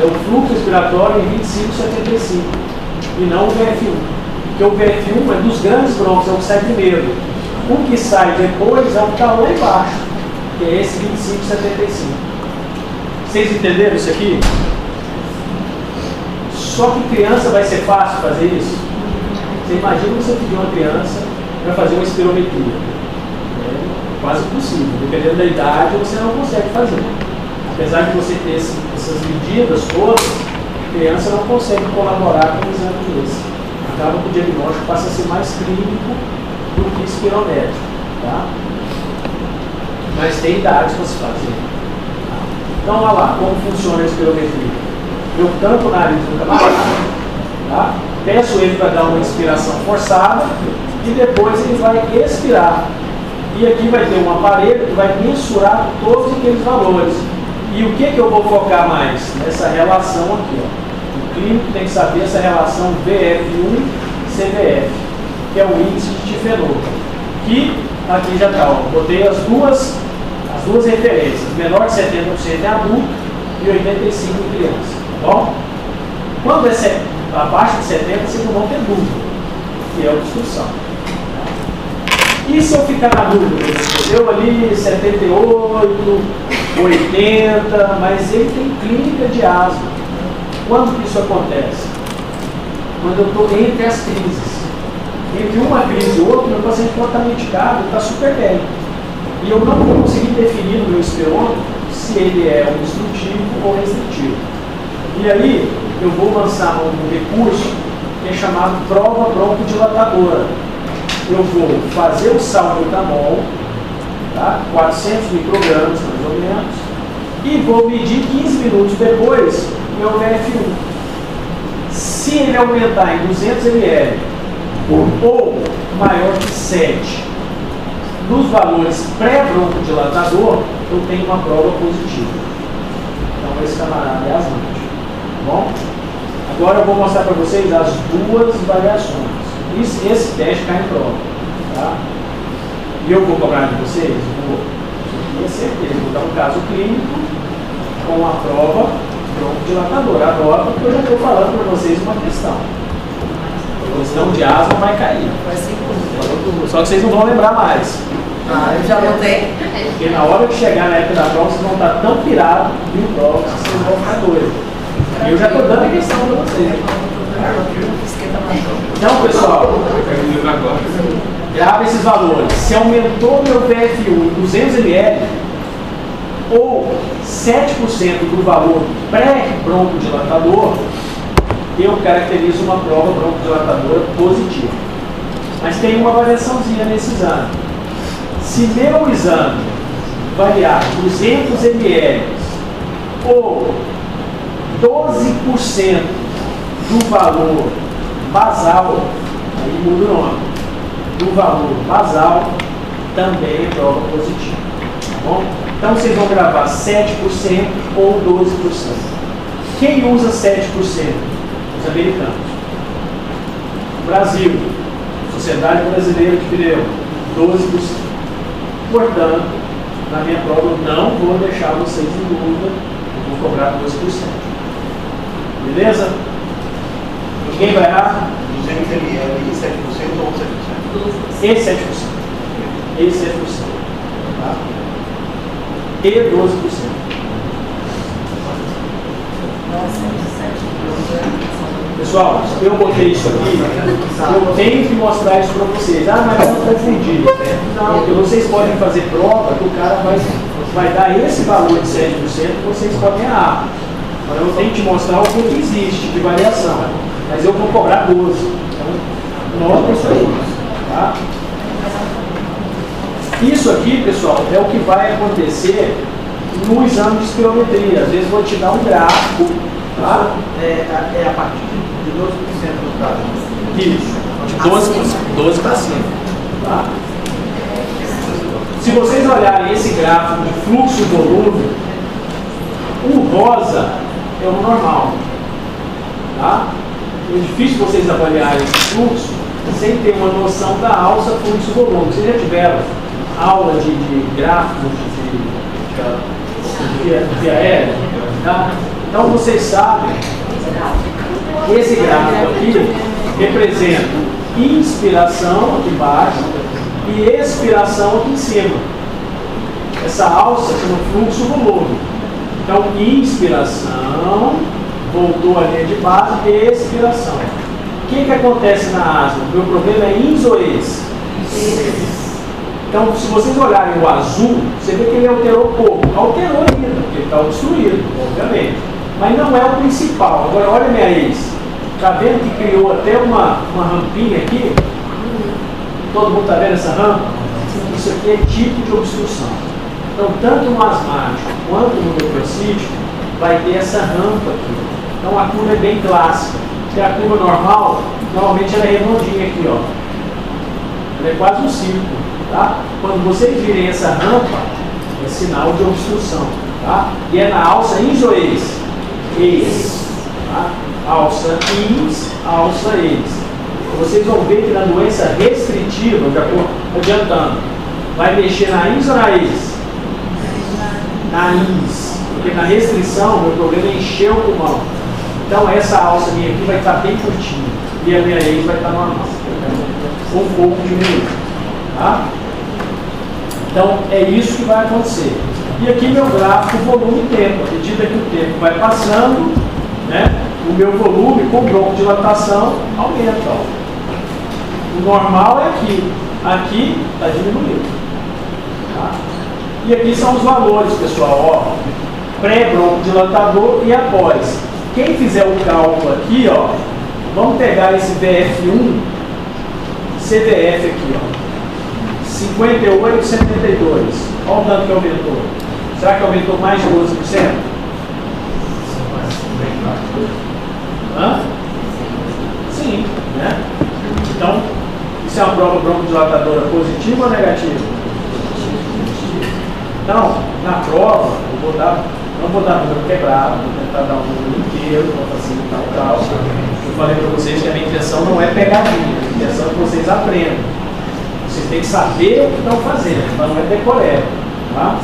É o fluxo respiratório em 25/75 e não o VF1. Porque o VF1 é dos grandes brônquios, é o que sai primeiro. O que sai depois é o que está lá embaixo, que é esse 25/75. Vocês entenderam isso aqui? Só que criança vai ser fácil fazer isso? Você imagina você pedir uma criança para fazer uma espirometria. É quase impossível. Dependendo da idade, você não consegue fazer. Apesar de você ter essas medidas todas, a criança não consegue colaborar com um exame desse. Acaba que o diagnóstico passa a ser mais clínico do que espirométrico, tá? Mas tem idades para se fazer. Então, olha lá, como funciona a espirometria. Eu tampo o nariz do camarada, tá? Peço ele para dar uma inspiração forçada e depois ele vai expirar. E aqui vai ter um aparelho que vai mensurar todos aqueles valores. E o que eu vou focar mais? Nessa relação aqui, ó. O clínico tem que saber essa relação VF1-CVF, que é o índice de difenor. Que aqui já está, ó. Botei as duas referências. Menor de 70% em adulto e 85% em criança. Tá bom? Quando é abaixo de 70%, vocês não vão ter dúvida, que é a obstrução. E se eu ficar na dúvida? Eu ali 78, 80, mas ele tem clínica de asma. Quando que isso acontece? Quando eu estou entre as crises. Entre uma crise e outra, meu paciente pode estar medicado, está super bem. E eu não vou conseguir definir no meu espiômetro se ele é obstrutivo ou restritivo. E aí, eu vou lançar um recurso que é chamado prova broncodilatadora. Eu vou fazer o salbutamol, tá? 400 microgramas mais ou menos, e vou medir 15 minutos depois meu VF1. Se ele aumentar em 200 ml ou maior que 7 nos valores pré-broncodilatador, eu tenho uma prova positiva. Então esse camarada é asmático, tá bom? Agora eu vou mostrar para vocês as duas variações. Esse teste cai em prova, tá? E eu vou cobrar de vocês? Vou. Tenho certeza. Vou dar um caso clínico com a prova broncodilatadora. Agora, porque eu já estou falando para vocês uma questão. A questão de asma vai cair. Vai ser Falando Só que vocês não vão lembrar mais. Ah, eu já anotei. Porque na hora que chegar na época da prova, vocês vão estar tão pirados em prova que vocês vão ficar doidos. E eu já estou dando a questão para vocês. Então, pessoal, grava esses valores. Se aumentou meu PFU em 200 ml ou 7% do valor pré-broncodilatador, eu caracterizo uma prova broncodilatadora positiva. Mas tem uma variaçãozinha nesse exame. Se meu exame variar 200 ml ou 12% do valor basal, aí muda o nome, do valor basal, também é prova positiva. Tá bom? Então vocês vão gravar 7% ou 12%. Quem usa 7%? Os americanos. Brasil, Sociedade Brasileira de Pneu, 12%. Portanto, na minha prova eu não vou deixar vocês em dúvida, eu vou cobrar 12%. Beleza? Ninguém vai errar? 200 ml e 7% ou 7%? E 7%. E 7%. Tá? E 12%. Pessoal, eu botei isso aqui, eu tenho que mostrar isso para vocês. Ah, mas eu não confundi. Não, porque vocês podem fazer prova que o cara vai dar esse valor de 7%, vocês podem errar. Então eu tenho que mostrar o que existe de variação. Mas eu vou cobrar 12%. Então, nota isso aí. Tá? Isso aqui, pessoal, é o que vai acontecer no exame de espirometria. Às vezes vou te dar um gráfico. Tá? É a partir de 12% do dado. Isso, de 12 para cima. Tá? Se vocês olharem esse gráfico de fluxo e volume, o rosa é o normal. Tá? É difícil vocês avaliarem esse fluxo sem ter uma noção da alça, fluxo e volume. Vocês já tiveram aula de gráficos de aéreo? Tá? Então vocês sabem que esse gráfico aqui representa inspiração aqui embaixo e expiração aqui em cima. Essa alça chama fluxo volume. Então, inspiração, voltou a linha de base, e expiração. O que acontece na asma? O meu problema é ins ou ex? Então, se vocês olharem o azul, você vê que ele alterou pouco. Alterou ainda, porque ele está obstruído, obviamente. Mas não é o principal. Agora, olha a minha ex. Está vendo que criou até uma rampinha aqui? Todo mundo está vendo essa rampa? Isso aqui é tipo de obstrução. Então, tanto no asmático quanto no nefrocítico, vai ter essa rampa aqui. Então, a curva é bem clássica. Porque a curva normal, normalmente ela é redondinha aqui, ó. Ela é quase um círculo, tá? Quando vocês virem essa rampa, é sinal de obstrução, tá? E é na alça ins ou ex? Ex. Tá? Alça ins, alça ex. Vocês vão ver que na doença restritiva, já estou adiantando, vai mexer na ins ou na ex? Na ins. Porque na restrição, meu problema é encher o pulmão. Então essa alça minha aqui vai estar bem curtinha. E a minha ex vai estar normal. Um pouco diminuído. Tá? Então é isso que vai acontecer. E aqui meu gráfico volume e tempo. À medida que o tempo vai passando, né, o meu volume com broncodilatação aumenta. Ó. O normal é aqui. Aqui está diminuindo. Tá? E aqui são os valores, pessoal. Pré-broncodilatador e após. Quem fizer o cálculo aqui, ó, vamos pegar esse VF1, CVF aqui, ó, 58,72. Olha o tanto que aumentou. Será que aumentou mais de 12%? Hã? Sim, né? Então, isso é uma prova broncodilatadora positiva ou negativa? Então, na prova, não vou dar número quebrado, vou tentar dar um número inteiro para facilitar o cálculo. Eu falei para vocês que a minha intenção não é pegadinha, a minha intenção é que vocês aprendam. Vocês têm que saber o que estão fazendo, mas não é decoreba. Tá?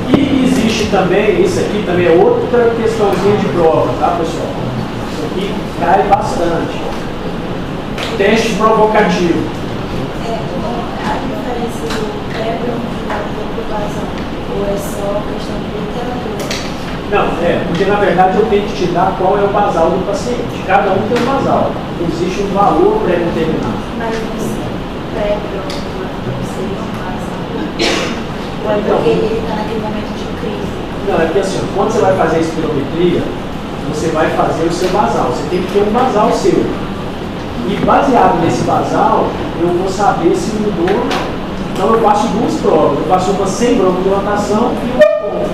E existe também, isso aqui também é outra questãozinha de prova, tá, pessoal? Isso aqui cai bastante. teste provocativo. A diferença do pré-bronquial e do basal, ou é só questão de literatura? Não, porque na verdade eu tenho que te dar qual é o basal do paciente. Cada um tem um basal. Existe um valor pré-determinado. Mas você pré-bronquial, você não basal. Ou é Então, porque ele está naquele momento de crise? não, é porque assim, quando você vai fazer a espirometria, você vai fazer o seu basal. Você tem que ter um basal seu. E baseado nesse basal, eu vou saber se mudou ou não. Então eu faço duas provas. Eu faço uma sem broncodilatação e uma com.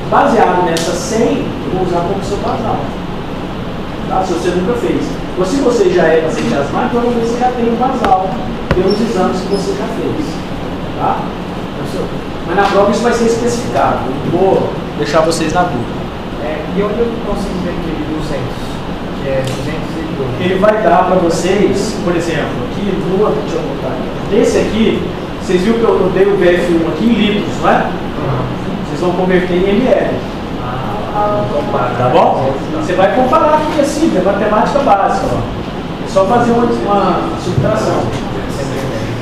Baseado nessa 100, eu vou usar como seu basal. Tá? Se você nunca fez. Ou se você já é paciente asmático, provavelmente você já tem um basal pelos exames que você já fez. Tá? Mas na prova isso vai ser especificado. Eu vou deixar vocês na dúvida. E onde eu consigo ver aquele 200? Que é 212. Ele vai dar para vocês, por exemplo, aqui, deixa eu botar aqui. Esse aqui, vocês viram que eu dei o VF1 aqui em litros, não é? Vocês vão converter em ml. Tá bom? Você vai comparar aqui assim, é matemática básica. Ó. É só fazer uma subtração.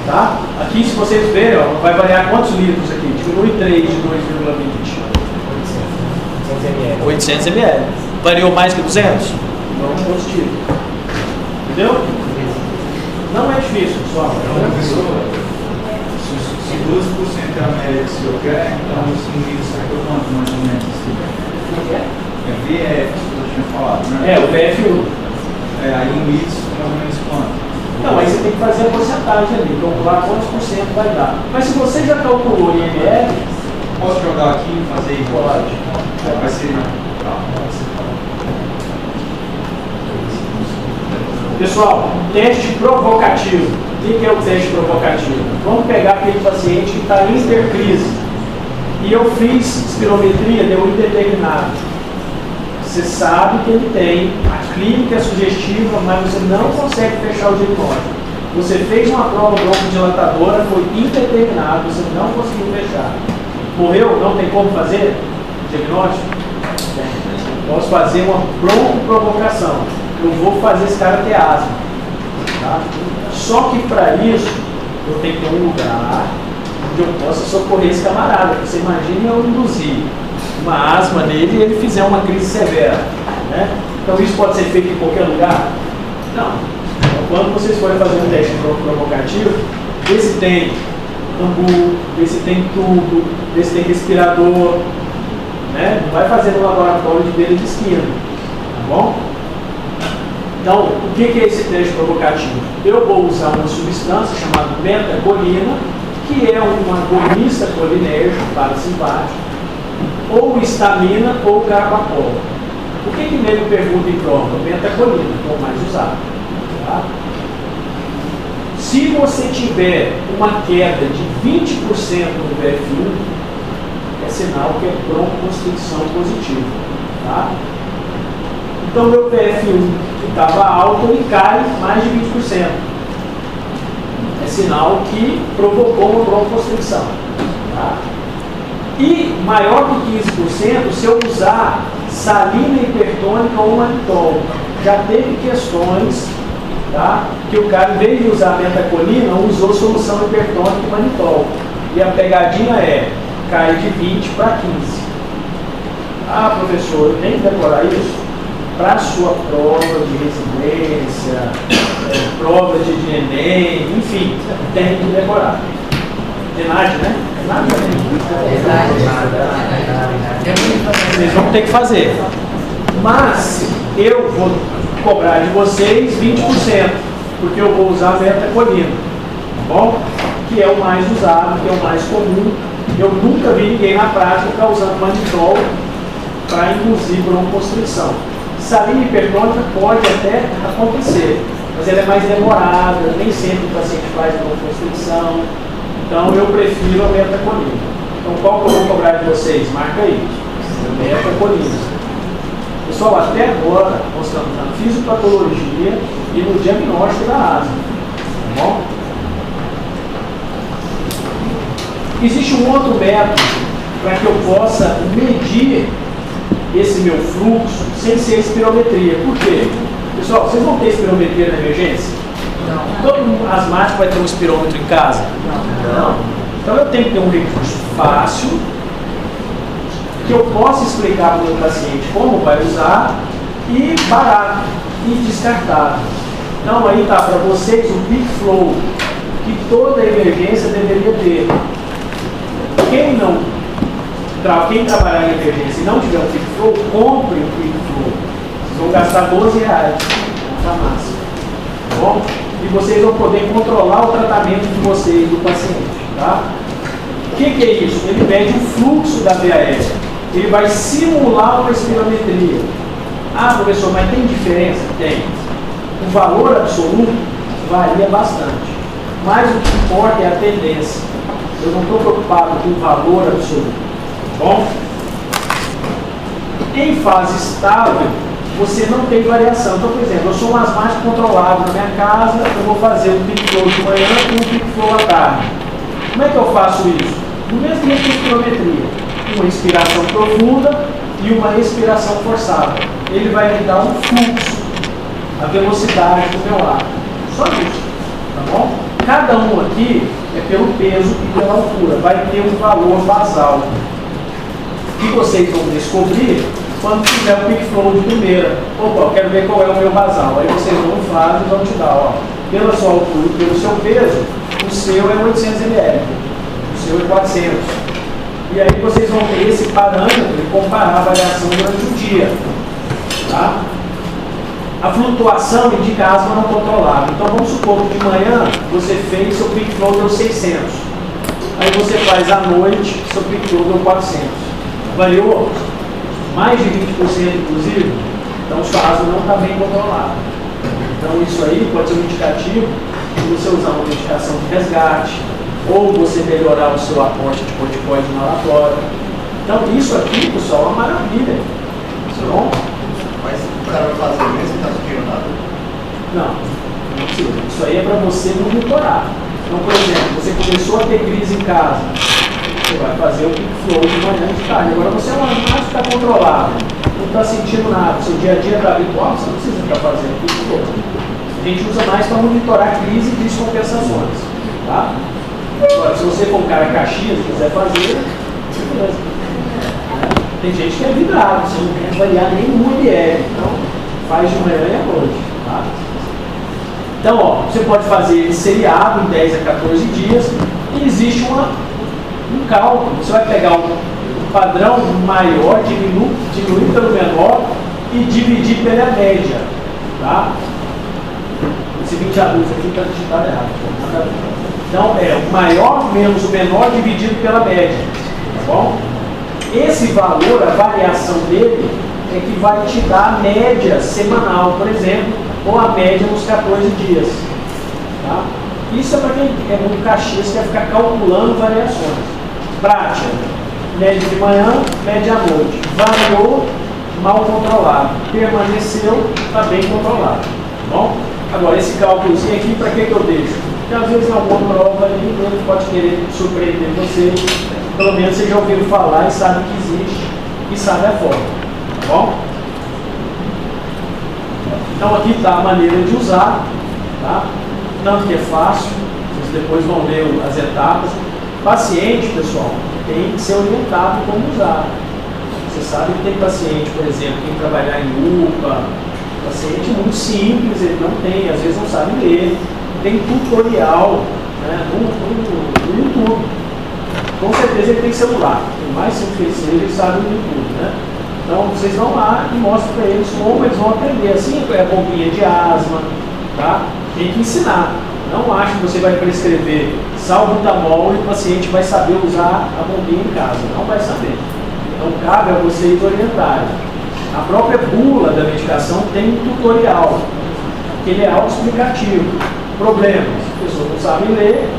Tá? Aqui, se vocês verem, ó, vai variar quantos litros aqui? Diminui 3 de 2,20. 800 ml. Variou mais que 200? Não, positivo. Entendeu? Não é difícil, pessoal. Se 12% é a média que o senhor quer, então os indivíduos saiu quanto mais ou menos assim? É VF, que eu tinha falado, né? O VF1. Aí em litros, mais ou menos quanto? Não, aí você tem que fazer a porcentagem ali, calcular quantos por cento vai dar. Mas se você já calculou em ml, Posso jogar aqui e fazer igual? pode. Vai ser. Pessoal, teste provocativo. O que é o teste provocativo? Vamos pegar aquele paciente que está em intercrise. E eu fiz espirometria, deu indeterminado. Você sabe que ele tem, a clínica é sugestiva, mas você não consegue fechar o diagnóstico. Você fez uma prova broncodilatadora, foi indeterminado, você não conseguiu fechar. Morreu? Não tem como fazer diagnóstico? Posso fazer uma broncoprovocação. Eu vou fazer esse cara ter asma. Tá? Só que para isso, eu tenho que ter um lugar onde eu possa socorrer esse camarada. Você imagina eu induzir uma asma nele e ele fizer uma crise severa. Né? Então isso pode ser feito em qualquer lugar? Não. Então, quando vocês forem fazer um teste provocativo, vê se tem tambu, vê se tem tubo, vê se tem respirador. Né? Não vai fazer no laboratório de beira de esquina. Tá bom? Então, o que é esse teste provocativo? Eu vou usar uma substância chamada betacolina, que é um agonista colinérgico parasimpático, ou histamina ou carbapol. O que nele pergunta em prova? Betacolina, que é o mais usado. Tá? Se você tiver uma queda de 20% no VF1, é sinal que é broncoconstricção positiva. Tá? Então, meu VF1 que estava alto, ele cai mais de 20%. É sinal que provocou uma broncoconstricção. Tá? E maior que 15%, se eu usar salina hipertônica ou manitol. Já teve questões, tá, que o cara, em vez de usar betacolina, usou solução hipertônica e manitol. E a pegadinha é, cai de 20 para 15. Ah, professor, eu tenho que decorar isso? Para a sua prova de residência, prova de Enem, enfim, tem que decorar. Enad, né? Vocês vão ter que fazer. Mas eu vou cobrar de vocês 20%, porque eu vou usar betacolina, tá bom? Que é o mais usado, que é o mais comum. Eu nunca vi ninguém na prática ficar usando manitol para induzir broncoconstricção. Salina hipertônica pode até acontecer, mas ela é mais demorada, nem sempre o paciente faz broncoconstricção. Então eu prefiro a betacolina. Então qual que eu vou cobrar de vocês? Marca aí. Betacolina. Pessoal, até agora nós estamos na fisiopatologia e no diagnóstico da asma. Tá bom? Existe um outro método para que eu possa medir esse meu fluxo sem ser espirometria. Por quê? Pessoal, vocês vão ter espirometria na emergência? Todo asmático vai ter um espirômetro em casa? Não. Então eu tenho que ter um recurso fácil, que eu possa explicar para o meu paciente como vai usar, e barato, e descartável. Então aí está para vocês o Peak Flow, que toda emergência deveria ter. Quem trabalhar em emergência e não tiver um Peak Flow, compre o Peak Flow. Vocês vão gastar R$12 na farmácia. Tá bom? E vocês vão poder controlar o tratamento de vocês, do paciente. Tá? O que é isso? Ele mede o fluxo da via aérea. Ele vai simular uma espirometria. Ah, professor, mas tem diferença? Tem. O valor absoluto varia bastante. Mas o que importa é a tendência. Eu não estou preocupado com o valor absoluto. Tá bom? Em fase estável, você não tem variação. Então, por exemplo, eu sou um asmático controlado na minha casa, eu vou fazer um peak flow de manhã e um peak flow à tarde. Como é que eu faço isso? No mesmo jeito que espirometria. Uma inspiração profunda e uma expiração forçada. Ele vai me dar um fluxo, a velocidade do meu ar. Só isso, tá bom? Cada um aqui é pelo peso e pela altura. Vai ter um valor basal. Que vocês vão descobrir quando tiver o peak flow de primeira. Opa, eu quero ver qual é o meu basal. Aí vocês vão no frase e vão te dar, ó, pela sua altura e pelo seu peso, o seu é 800 ml, o seu é 400. E aí vocês vão ter esse parâmetro e comparar a variação durante o dia. Tá? A flutuação indica asma não controlada. Então vamos supor que de manhã você fez, seu peak flow deu 600. Aí você faz à noite, seu peak flow deu 400. Variou mais de 20% inclusive, então sua asma não está bem controlada. Então isso aí pode ser um indicativo de você usar uma medicação de resgate, ou você melhorar o seu aporte de corticoide inalatório. Então isso aqui, pessoal, é uma maravilha. Bom? Mas o cara vai fazer mesmo, está sentindo nada? Não precisa. Isso aí é para você monitorar. Então, por exemplo, você começou a ter crise em casa, você vai fazer o peak flow de manhã e de tarde. Agora você é um asmático que está controlado, não está sentindo nada, seu dia a dia está habitual, você não precisa estar fazendo peak flow. A gente usa mais para monitorar crise e descompensações. Tá? Agora, se você for um cara caxias e quiser fazer, beleza. Tem gente que é vidrado, você não quer variar nenhum ml, então faz de manhã e à noite. Tá? Então, ó, você pode fazer ele seriado em 10 a 14 dias e existe um cálculo. Você vai pegar um padrão maior, diminuir pelo menor e dividir pela média. Tá? Esse 20 adultos aqui está digitado errado. Então, é o maior menos o menor dividido pela média. Tá bom? Esse valor, a variação dele, é que vai te dar a média semanal, por exemplo, ou a média nos 14 dias. Tá? Isso é para quem é muito caxias, quer ficar calculando variações. Prática, média de manhã, média à noite. Variou, mal controlado. Permaneceu, está bem controlado. Tá bom? Agora, esse cálculozinho aqui, para que eu deixo? Porque às vezes alguma prova ali, ele pode querer surpreender você. Pelo menos você já ouviu falar e sabe que existe e sabe a forma. Tá bom? Então aqui está a maneira de usar. Tá? Tanto que é fácil, vocês depois vão ler as etapas. Paciente, pessoal, tem que ser orientado como usar. Você sabe que tem paciente, por exemplo, que tem que trabalhar em UPA, paciente muito simples, ele não tem, às vezes não sabe ler. Tem tutorial, né, no YouTube. Com certeza ele tem celular. O mais simples que ele sabe no YouTube, né? Então vocês vão lá e mostram para eles como eles vão aprender. Assim é a bombinha de asma, tá? Tem que ensinar. Não acho que você vai prescrever salbutamol e o paciente vai saber usar a bombinha em casa. Não vai saber. Então cabe a vocês orientarem. A própria bula da medicação tem um tutorial, que ele é autoexplicativo. Problemas, as pessoas não sabem ler,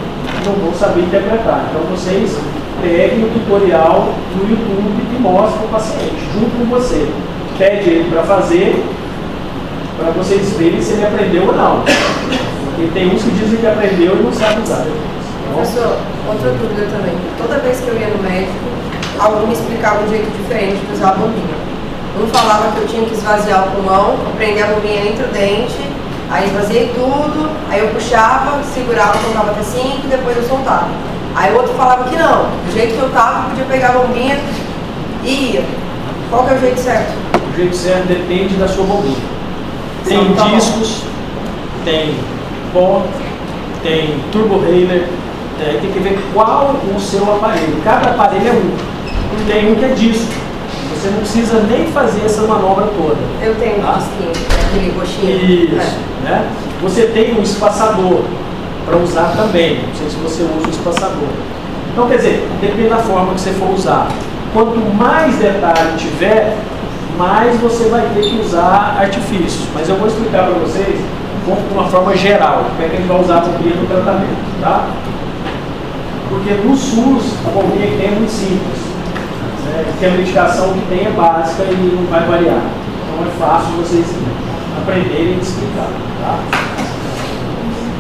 não vão saber interpretar. Então vocês peguem o tutorial no YouTube e mostrem para o paciente, junto com você. Pede ele para fazer, para vocês verem se ele aprendeu ou não. Porque tem uns que dizem que aprendeu e não sabe usar. Professor, outra dúvida também. Toda vez que eu ia no médico, algum me explicava um jeito diferente de usar a bombinha. Um falava que eu tinha que esvaziar o pulmão, prender a bombinha entre o dente Aí esvaziei tudo, aí eu puxava, segurava, contava até 5, depois eu soltava. Aí o outro falava que não, do jeito que eu tava, podia pegar a bombinha e ia. Qual que é o jeito certo? O jeito certo depende da sua bombinha. Tem Tá bom. discos, tem pó, tem turbo railer, tem que ver qual o seu aparelho. Cada aparelho é um. Tem um que é disco. Você não precisa nem fazer essa manobra toda. Eu tenho um Tá? disquinho, aquele roxinho. Isso, né? Você tem um espaçador para usar também. Não sei se você usa o espaçador. Então, quer dizer, depende da forma que você for usar. Quanto mais detalhe tiver, mais você vai ter que usar artifícios. Mas eu vou explicar para vocês de uma forma geral como é que a gente vai usar a bombinha no tratamento, tá? Porque no SUS a bombinha que tem é muito simples, né? Porque a medicação que tem é básica e não vai variar. Então é fácil vocês aprenderem e explicar, tá?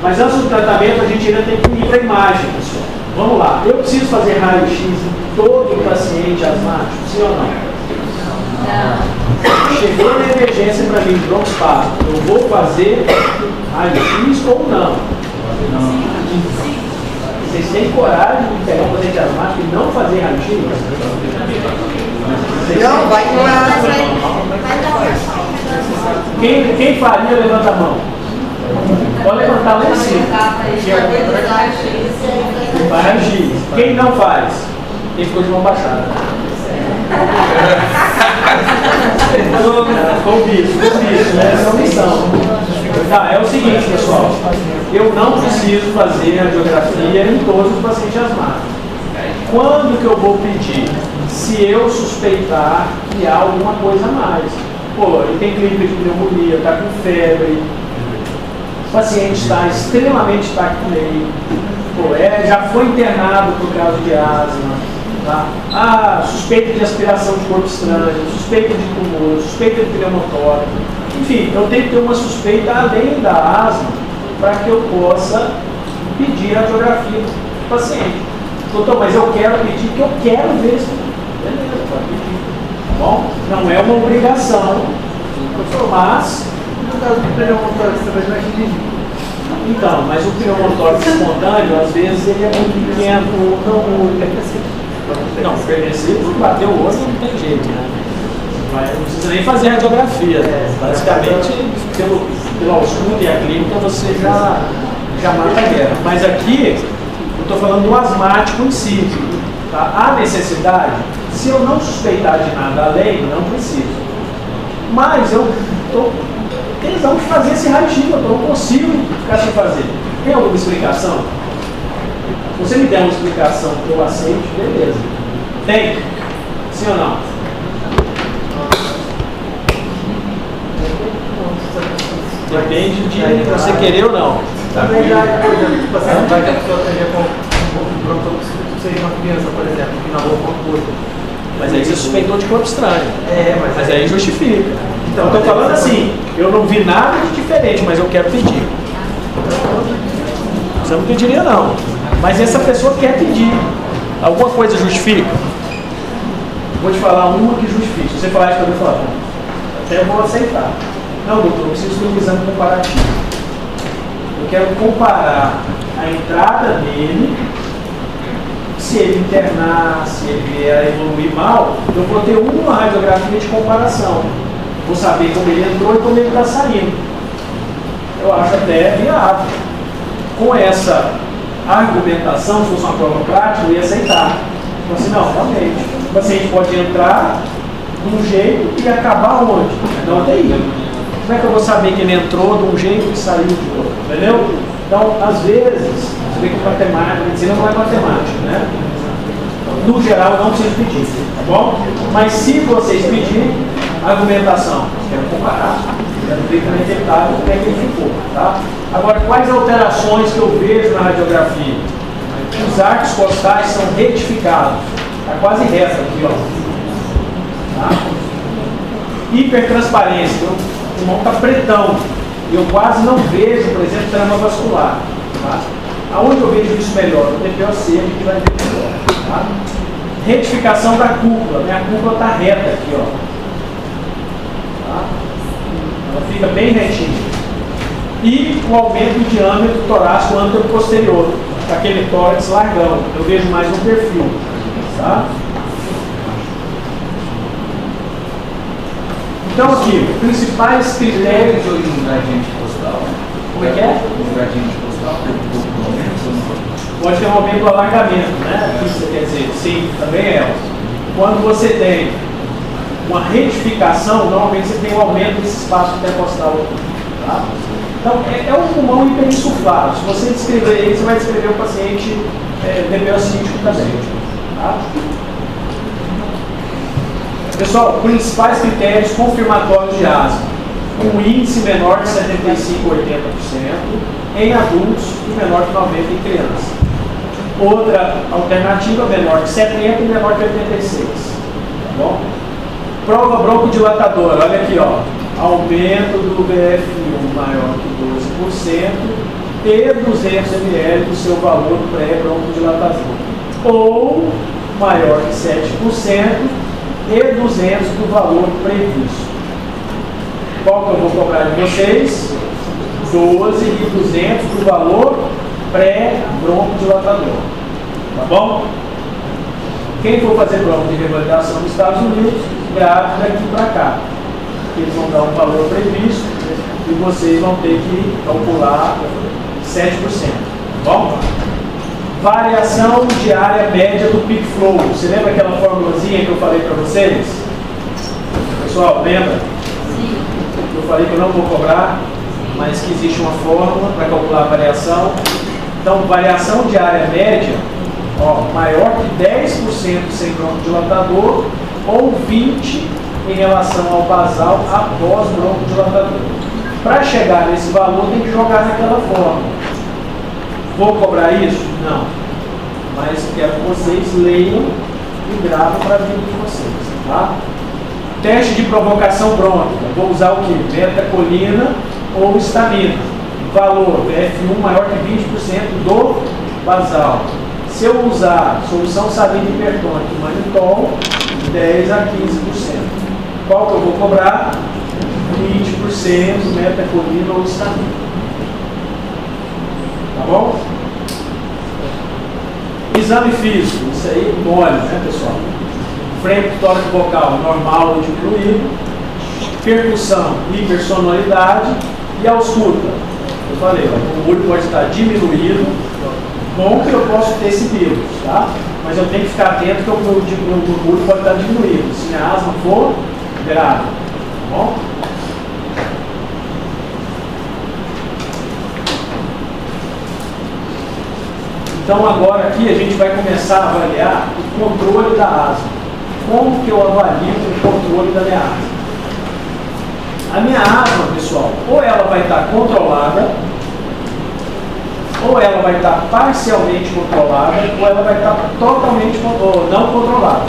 Mas antes do tratamento a gente ainda tem que ir para a imagem, pessoal. Vamos lá, eu preciso fazer raio-x em todo paciente asmático, sim ou não? Chegou na emergência para mim, broncoespasmo, eu vou fazer raio-x ou não? Vocês têm coragem de pegar um paciente asmático e não fazer raio-x? Não, vai com Quem faria, levanta a mão. Pode levantar lá em cima. Vai raio-x. Quem não faz? Quem ficou de mão baixada? Convite, né? Essa é a missão. Tá, é o seguinte, pessoal. Eu não preciso fazer radiografia em todos os pacientes asmáticos. Quando que eu vou pedir? Se eu suspeitar que há alguma coisa a mais. Pô, ele tem clínica de pneumonia, está com febre, o paciente está extremamente taquipneico, já foi internado por causa de asma, tá? Suspeita de aspiração de corpo estranho, suspeita de tumor, suspeita de pneumotórax. Enfim, eu tenho que ter uma suspeita além da asma para que eu possa pedir a radiografia do paciente. Doutor, mas eu quero pedir porque eu quero ver isso. Beleza, pode pedir. Tá bom? Não é uma obrigação, mas... No caso do pneumotórax, você vai dirigir. Então, mas o pneumotórax espontâneo, às vezes, ele é muito pequeno. Não, pernecer, bateu o osso, não tem jeito, né? Não precisa nem fazer radiografia. Basicamente, pela ausculta e a clínica, você já mata a guerra. Mas aqui, eu estou falando do asmático em si. Tá? Há necessidade, se eu não suspeitar de nada além, não preciso. Mas eu estou tesão de fazer esse raio-x, eu não consigo ficar sem fazer. Tem alguma explicação? Se você me der uma explicação que eu aceite, beleza. Tem? Sim ou não? Depende de você querer ou não. Na verdade, por exemplo, tipo assim, vai que a pessoa esteja com broncoespasmo, seja uma criança, por exemplo, que narrou com curta. Mas aí você suspeitou de corpo estranho. Mas É, aí justifica. Então, eu estou falando assim, eu não vi nada de diferente, mas eu quero pedir. Você não pediria não. Mas essa pessoa quer pedir. Alguma coisa justifica? Vou te falar uma que justifica. Se você falar isso para mim, eu falo, até vou aceitar. Não, doutor, eu preciso de um exame comparativo. Eu quero comparar a entrada dele, se ele internar, se ele vier a evoluir mal, eu vou ter uma radiografia de comparação. Vou saber como ele entrou e como ele está saindo. Eu acho até viável. Com essa argumentação, se fosse uma prova prática, eu ia aceitar. Então, assim, não, realmente, o paciente pode entrar de um jeito e acabar onde? Na UTI. Como é que eu vou saber que ele entrou de um jeito e saiu de outro? Entendeu? Então, às vezes, você vê que matemática, medicina não é matemática, né? No geral, eu não preciso pedir, tá bom? Mas se vocês pedirem, argumentação, quero comparar, quero ver como é que ele está, como é que ele ficou, tá? Agora, quais alterações que eu vejo na radiografia? Os arcos costais são retificados, está quase reto aqui, ó. Tá? Hipertransparência, o pulmão está pretão, e eu quase não vejo, por exemplo, trama vascular. Tá? Aonde eu vejo isso melhor? No TPOC, a gente vai ver melhor. Tá? Retificação da cúpula, minha cúpula está reta aqui, ó. Tá? Ela fica bem retinha. E o aumento do diâmetro torácico anteroposterior, aquele tórax largão. Eu vejo mais no perfil. Tá? Então aqui, principais critérios. Um gradiente postal. Como é que é? Um gradiente postal. Pode ter um aumento do alargamento, né? O que você quer dizer? Sim, também é. Quando você tem uma retificação, normalmente você tem um aumento desse espaço intercostal. Tá? Então, é um pulmão hiperinsuflado. Se você descrever ele, você vai descrever o paciente depressítico também. Tá? Pessoal, principais critérios confirmatórios de asma. Um índice menor de 75% a 80% em adultos e menor que 90% em crianças. Outra alternativa, menor que 70% e menor que 86%. Tá bom? Prova broncodilatadora, olha aqui, ó. Aumento do BF1 maior que 12% e 200 ml do seu valor pré-broncodilatador. Ou maior que 7% e 200 do valor previsto. Qual que eu vou cobrar de vocês? 12 e 200 do valor pré-broncodilatador. Tá bom? Quem for fazer prova de revalidação nos Estados Unidos, grave daqui para cá. Eles vão dar um valor previsto e vocês vão ter que calcular 7%. Tá bom? Variação diária média do peak flow. Você lembra aquela formulazinha que eu falei para vocês? Pessoal, lembra? Sim. Eu falei que eu não vou cobrar, mas que existe uma fórmula para calcular a variação. Então, variação diária média, ó, maior que 10% sem broncodilatador ou 20% em relação ao basal após broncodilatador. Para chegar nesse valor, tem que jogar naquela fórmula. Vou cobrar isso? Não. Mas quero que vocês leiam e gravem para a vida de vocês. Tá? Teste de provocação brônquica. Vou usar o que? Betacolina ou histamina. Valor BF1 maior que 20% do basal. Se eu usar solução salina hipertônica e manitol, 10 a 15%. Qual que eu vou cobrar? 20% betacolina ou histamina. Tá bom? Exame físico, isso aí mole, né, pessoal? Freio tórax vocal normal ou diminuído, percussão, hipersonoridade e ausculta. Eu falei, ó, o olho pode estar diminuído, bom que eu posso ter sibilos, tá? Mas eu tenho que ficar atento que o olho pode estar diminuído, se minha asma for grave, tá bom? Então agora aqui a gente vai começar a avaliar o controle da asma. Como que eu avalio o controle da minha asma? A minha asma, pessoal, ou ela vai estar controlada, ou ela vai estar parcialmente controlada, ou ela vai estar totalmente não controlada.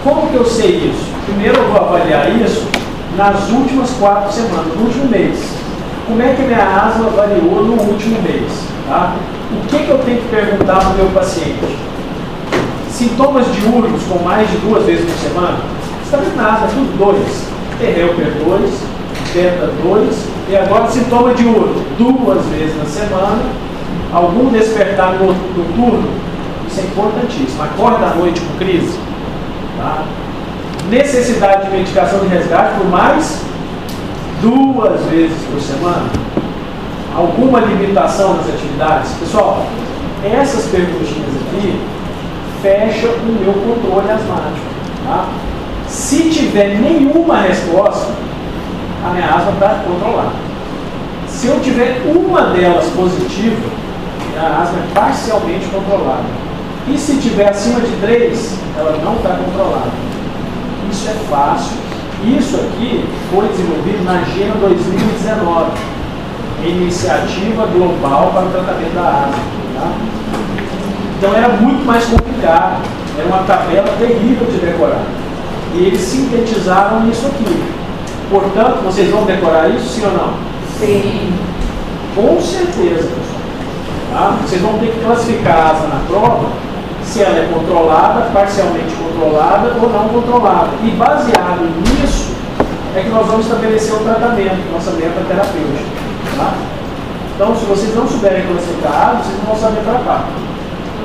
Como que eu sei isso? Primeiro eu vou avaliar isso nas últimas 4 semanas, no último mês. Como é que minha asma variou no último mês? Tá? O que eu tenho que perguntar para o meu paciente? Sintomas diúricos com mais de 2 vezes por semana? Está vendo na asma, tudo 2. Terreuper 2, beta 2, e agora sintoma diurno, 2 vezes na semana, algum despertar noturno, isso é importantíssimo. Acorda à noite com crise. Tá? Necessidade de medicação de resgate por mais 2 vezes por semana. Alguma limitação nas atividades? Pessoal, essas perguntinhas aqui fecham o meu controle asmático. Tá? Se tiver nenhuma resposta, a minha asma está controlada. Se eu tiver uma delas positiva, a asma é parcialmente controlada. E se tiver acima de 3, ela não está controlada. Isso é fácil. Isso aqui foi desenvolvido na Agenda 2019, Iniciativa Global para o Tratamento da Asma. Tá? Então era muito mais complicado, era uma tabela terrível de decorar. E eles sintetizaram isso aqui. Portanto, vocês vão decorar isso, sim ou não? Sim. Com certeza, pessoal. Tá? Vocês vão ter que classificar a asma na prova, se ela é controlada, parcialmente controlada ou não controlada. E baseado nisso, é que nós vamos estabelecer o tratamento, nossa meta terapêutica. Tá? Então, se vocês não souberem classificar asma, vocês não vão saber tratar.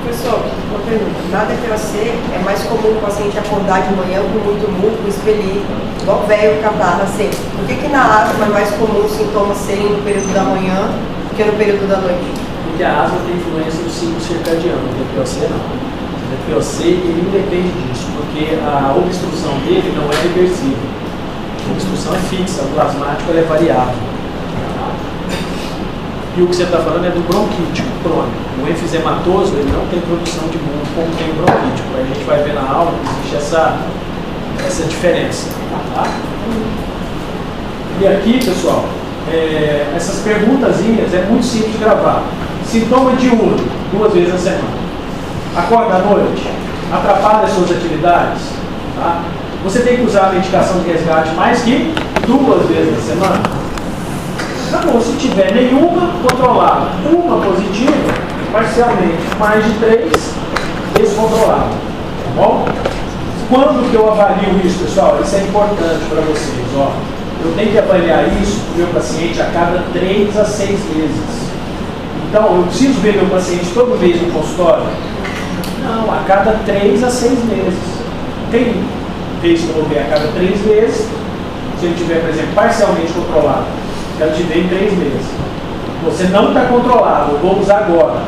Professor, uma pergunta. Na DPOC é mais comum o paciente acordar de manhã com muito muco, expelir, igual velho catarro, assim. Por que na asma é mais comum os sintomas serem no período da manhã do que no período da noite? Porque a asma tem influência no ciclo circadiano, o DPOC não. O DPOC ele independe disso, porque a obstrução dele não é reversível. A obstrução é fixa, o asmático é variável. E o que você está falando é do bronquítico crônico. O enfisematoso ele não tem produção de muco como tem o bronquítico. A gente vai ver na aula que existe essa diferença. Tá? E aqui, pessoal, essas perguntazinhas é muito simples de gravar. Sintoma diurno, 2 vezes na semana. Acorda à noite, atrapalha as suas atividades. Tá? Você tem que usar a medicação de resgate mais que 2 vezes na semana. Tá bom, se tiver nenhuma controlada, uma positiva, parcialmente, mais de 3 descontrolada. Tá bom? Quando que eu avalio isso, pessoal? Isso é importante para vocês. Ó. Eu tenho que avaliar isso para o meu paciente a cada 3 a 6 meses. Então, eu preciso ver meu paciente todo mês no consultório? Não, a cada 3 a 6 meses. Tem vez que eu vou ver a cada 3 meses, se ele tiver, por exemplo, parcialmente controlado. Eu te dei em 3 meses. Você não está controlado, eu vou usar agora.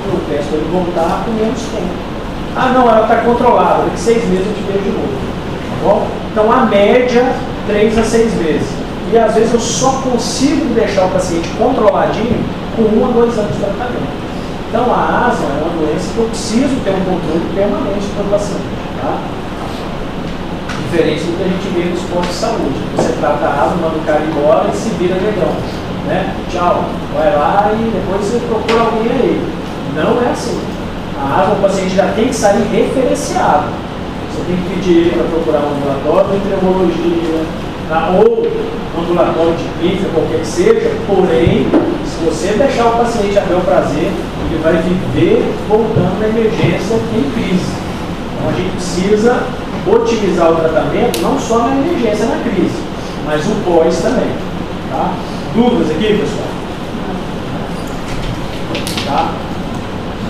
Eu peço para ele voltar com menos tempo. Ah, não, ela está controlada, daqui 6 meses eu te vejo de novo. Tá bom? Então, a média, 3 a 6 meses. E às vezes eu só consigo deixar o paciente controladinho com 1 a 2 anos de tratamento. Então, a asma é uma doença que eu preciso ter um controle permanente para o paciente. Tá? Diferente do que a gente vê nos postos de saúde. Você trata a asma, manda o cara embora e se vira negão. Né? Tchau, vai lá e depois você procura alguém aí. Não é assim. A asma, o paciente já tem que sair referenciado. Você tem que pedir ele para procurar um ambulatório de pneumologia, ou um ambulatório de clínica, qualquer que seja, porém, se você deixar o paciente a bel prazer, ele vai viver voltando na emergência em crise. Então a gente precisa otimizar o tratamento, não só na emergência, na crise, mas o pós também. Tá? Dúvidas aqui, pessoal? Tá?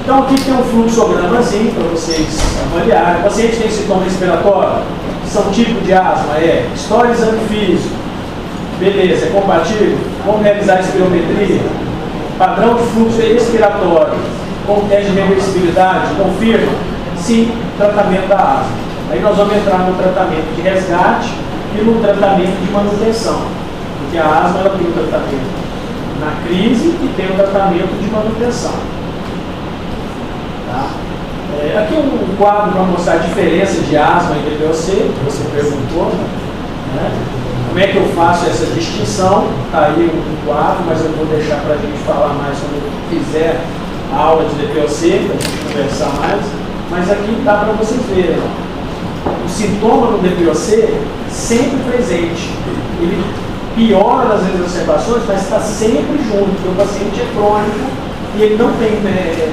Então aqui tem um fluxogramazinho para vocês avaliarem. O paciente tem sintoma respiratório? São tipo de asma? História exame físico. Beleza, é compatível? Vamos realizar a espirometria? Padrão de fluxo respiratório com teste de reversibilidade? Confirma? Sim, tratamento da asma. Aí nós vamos entrar no tratamento de resgate e no tratamento de manutenção. Porque a asma ela tem o tratamento na crise e tem o tratamento de manutenção. Tá? Aqui um quadro para mostrar a diferença de asma e DPOC, que você perguntou. Né? Como é que eu faço essa distinção? Está aí um quadro, mas eu vou deixar para a gente falar mais quando eu fizer a aula de DPOC, para a gente conversar mais. Mas aqui dá para vocês verem. Ó. O sintoma no DPOC sempre presente. Ele piora nas exacerbações, mas está sempre junto, porque o paciente é crônico e ele não tem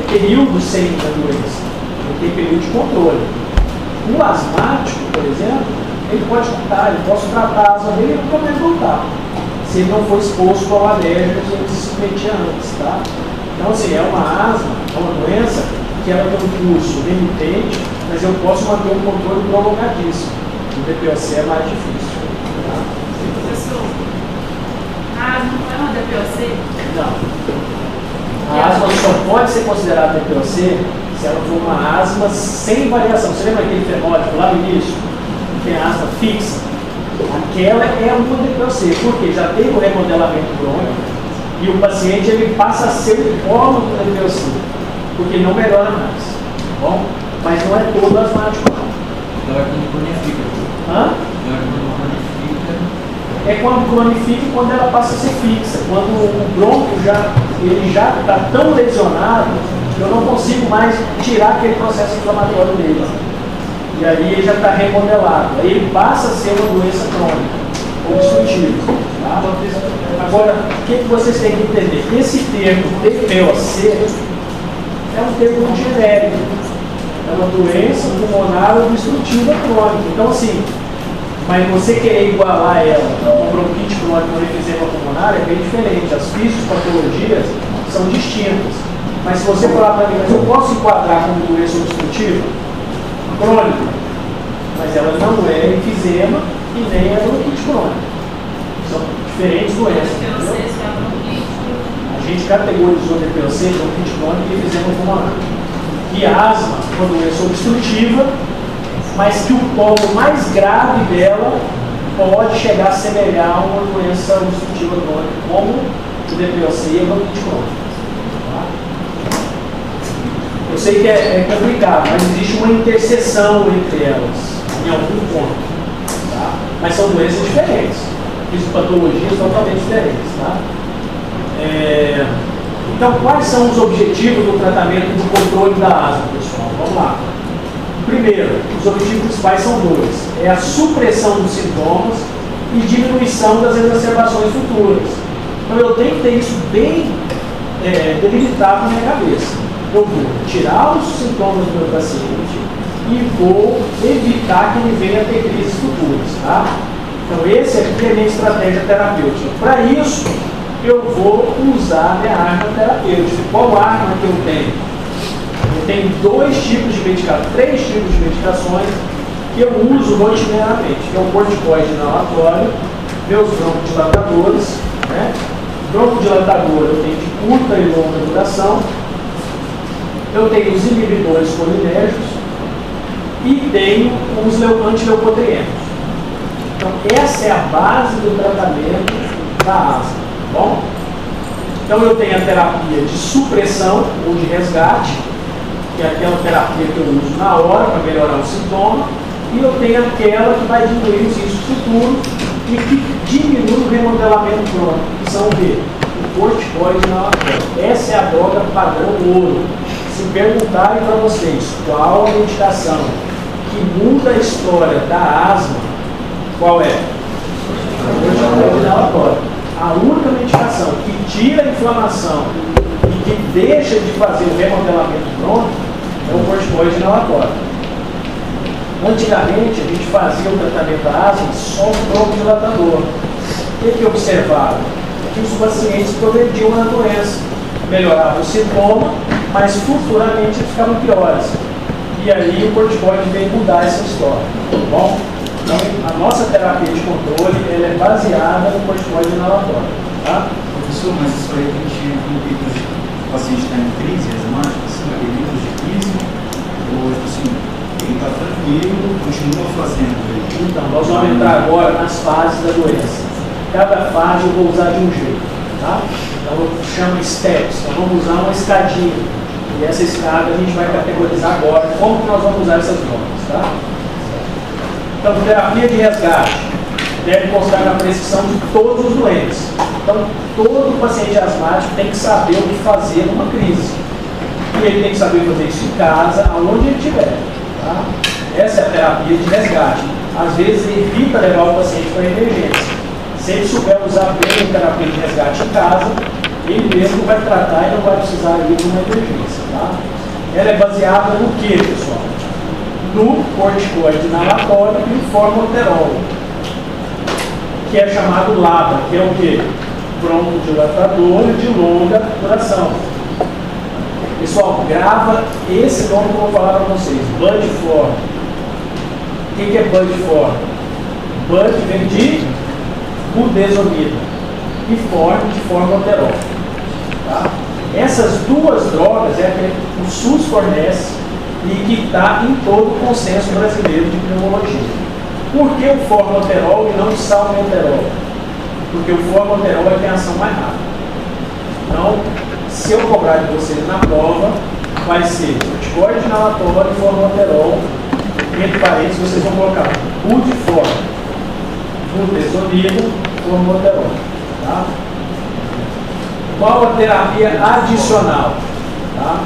período sem a doença. Ele tem período de controle. O asmático, por exemplo, ele pode voltar, ele pode tratar a asma dele e nunca mais voltar. Se ele não for exposto ao alérgico que ele se submetia antes, tá? Então, assim, é uma asma, é uma doença que ela tem um curso remitente, mas eu posso manter um controle prolongadíssimo. O DPOC é mais difícil. Tá? Professor, a asma não é uma DPOC? Não. A asma só pode ser considerada DPOC se ela for uma asma sem variação. Você lembra aquele fenótipo lá no início? Tem a asma fixa. Aquela é uma DPOC, porque já tem o remodelamento crônico e o paciente ele passa a ser o polo do DPOC, porque não melhora mais. Tá bom? Mas não é todo asmático, não. Então é quando cronifica. Hã? Então é quando cronifica. É quando cronifica e quando ela passa a ser fixa. Quando o bronco ele já está tão lesionado que eu não consigo mais tirar aquele processo inflamatório dele. E aí ele já está remodelado. Aí ele passa a ser uma doença crônica, obstrutiva. Tá? Agora, o que vocês têm que entender? Esse termo DPOC é um termo muito genérico. É uma doença pulmonar obstrutiva crônica. Então, assim, Mas você querer igualar ela com bronquite crônica ou enfisema pulmonar é bem diferente. As fisiopatologias são distintas. Mas se você falar para mim, mas eu posso enquadrar como doença obstrutiva crônica, mas ela não é enfisema e nem é bronquite crônica. São diferentes doenças. Entendeu? A gente categorizou DPOC, bronquite crônica e enfisema pulmonar. E asma, uma doença obstrutiva, mas que o polo mais grave dela pode chegar a semelhar a uma doença obstrutiva crônica, como o DPOC e a bronquite crônica. Tá? Eu sei que é complicado, mas existe uma interseção entre elas, em algum ponto. Tá? Mas são doenças diferentes, fisiopatologias totalmente diferentes. Tá? Então, quais são os objetivos do tratamento do controle da asma, pessoal? Vamos lá. Primeiro, os objetivos principais são dois. É a supressão dos sintomas e diminuição das exacerbações futuras. Então, eu tenho que ter isso bem delimitado na minha cabeça. Eu vou tirar os sintomas do meu paciente e vou evitar que ele venha a ter crises futuras. Tá? Então, esse aqui é a minha estratégia terapêutica. Para isso, eu vou usar a minha arma terapêutica. Qual arma que eu tenho? Eu tenho três tipos de medicações que eu uso rotineiramente, que é o corticoide inalatório, meus broncodilatadores, né? Broncodilatador eu tenho de curta e longa duração, eu tenho os inibidores colinérgicos e tenho os antileucotrienos. Então, essa é a base do tratamento da asma. Bom, então eu tenho a terapia de supressão ou de resgate, que é aquela terapia que eu uso na hora para melhorar o sintoma, e eu tenho aquela que vai diminuir os riscos futuros e que diminui o remodelamento crônico, que são o quê? O corticoide inalatório. Essa é a droga padrão ouro. Se perguntarem para vocês qual a medicação que muda a história da asma, qual é? O corticoide inalatório. A única medicação que tira a inflamação e que deixa de fazer o remodelamento crônico é o corticoide inalatório. Antigamente, a gente fazia o tratamento da asma só com broncodilatador. O que eu observava? Que os pacientes progrediam na doença, melhoravam o sintoma, mas futuramente eles ficavam piores. E aí o corticoide veio mudar essa história. Tá bom? Então, a nossa terapia de controle ela é baseada no corticoide inalatório. Tá? Professor, mas isso aí a gente não tem que o paciente está em crise asmática, assim, períodos de crise, ou assim, ele está tranquilo, continua fazendo. Então, nós vamos entrar agora nas fases da doença. Cada fase eu vou usar de um jeito. Tá? Então, eu chamo steps. Então, vamos usar uma escadinha. E essa escada a gente vai categorizar agora como que nós vamos usar essas drogas. Tá? Então, terapia de resgate deve constar na prescrição de todos os doentes. Então, todo paciente asmático tem que saber o que fazer numa crise. E ele tem que saber fazer isso em casa, aonde ele estiver. Tá? Essa é a terapia de resgate. Às vezes, evita levar o paciente para a emergência. Se ele souber usar bem a terapia de resgate em casa, ele mesmo vai tratar e não vai precisar ir para uma emergência. Tá? Ela é baseada no que, pessoal? No corticoide inalatório e no formoterol, que é chamado LABA, que é o quê? Broncodilatador de longa duração. Pessoal, grava esse nome que eu vou falar para vocês, Budfor. O que é Budfor? Bud vem de budesonida e form de formoterol. Tá? Essas duas drogas é a que o SUS fornece e que está em todo o consenso brasileiro de pneumologia. Por que o formoterol e não o salmeterol? Porque o formoterol é que tem a ação mais rápida. Então, se eu cobrar de vocês na prova, vai ser corticoide inalatório e formoterol. Entre parênteses, vocês vão colocar Budfor, budesonida, formoterol. Tá? Qual a terapia adicional? Tá?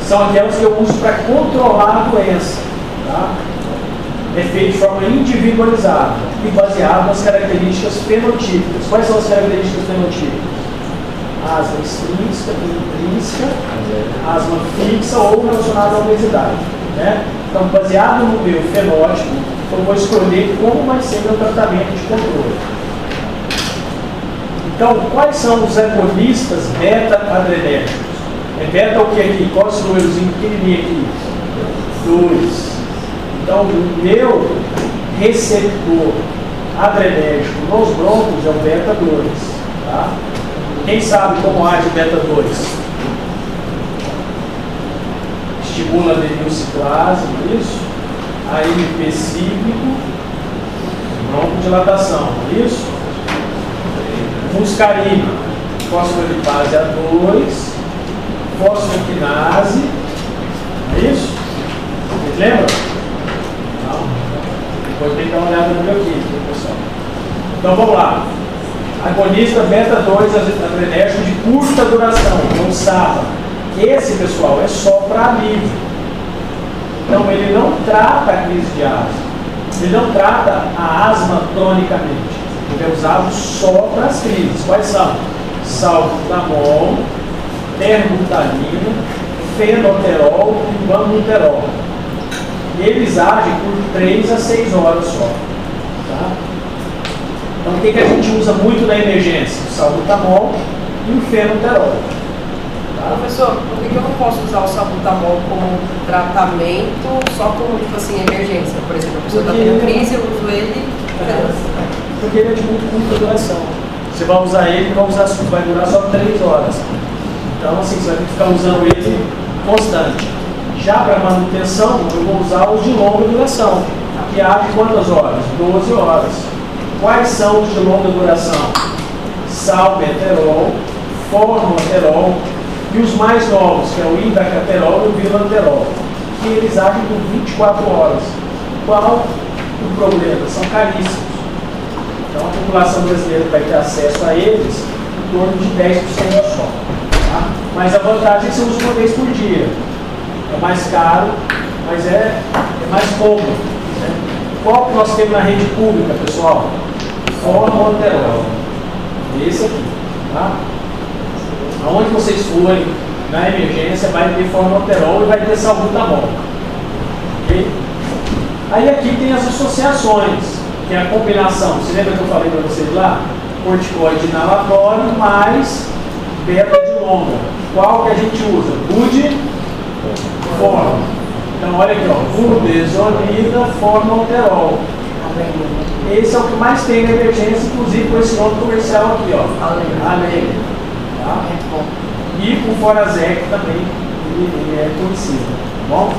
São aquelas que eu uso para controlar a doença. Tá? É feito de forma individualizada e baseado nas características fenotípicas. Quais são as características fenotípicas? Asma intrínseca, asma fixa ou relacionada à obesidade. Né? Então, baseado no meu fenótipo, eu vou escolher como vai ser meu tratamento de controle. Então, quais são os agonistas beta-adrenérgicos? É beta o que aqui? Qual é esse númerozinho pequenininho aqui? 2. Então, o meu receptor adrenérgico nos brônquios é o beta-2. Tá? Quem sabe como age o beta-2? Estimula a adenilciclase, isso? AMP cíclico, broncodilatação, isso? Muscarina, fosfolipase A2, fosfoquinase, é isso? Vocês lembram? Não? Depois tem que dar uma olhada no meu aqui, pessoal. Então vamos lá. Agonista beta-2 adrenérgico de curta duração, não SABA. Esse, pessoal, é só para alívio. Então ele não trata a crise de asma. Ele não trata a asma cronicamente. Ele é usado só para as crises. Quais são? Salbutamol, terbutalina, fenoterol e bamuterol. Eles agem por 3 a 6 horas só. Tá? Então o que a gente usa muito na emergência? O salbutamol e o fenoterol. Tá? Professor, por que eu não posso usar o salbutamol como tratamento, só como, tipo assim, emergência? Por exemplo, a pessoa está tendo crise, eu uso ele. Porque ele é de muito curta duração. Você vai usar ele, vai durar só 3 horas. Então, assim, você vai ter que ficar usando ele constante. Já para manutenção, eu vou usar os de longa duração, que age quantas horas? 12 horas. Quais são os de longa duração? Salmeterol, formoterol e os mais novos, que é o indacaterol e o vilanterol, que eles agem por 24 horas. Qual o problema? São caríssimos. Então a população brasileira vai ter acesso a eles em torno de 10% só. Tá? Mas a vantagem é que você usa uma vez por dia. É mais caro, mas é mais cômodo. Né? Qual que nós temos na rede pública, pessoal? Formoterol. Esse aqui. Tá? Aonde vocês forem na emergência, vai ter formoterol e vai ter salbutamol. Okay? Aí aqui tem as associações, que é a combinação. Você lembra que eu falei para vocês lá? Corticoide inalatório mais beta de longa. Qual que a gente usa? Budesonida, então olha aqui, ó, budesonida, formoterol. Esse é o que mais tem na emergência, inclusive com esse nome comercial aqui, ó. Alegre. Tá? E o Forazec também, ele é conhecido. Tá bom?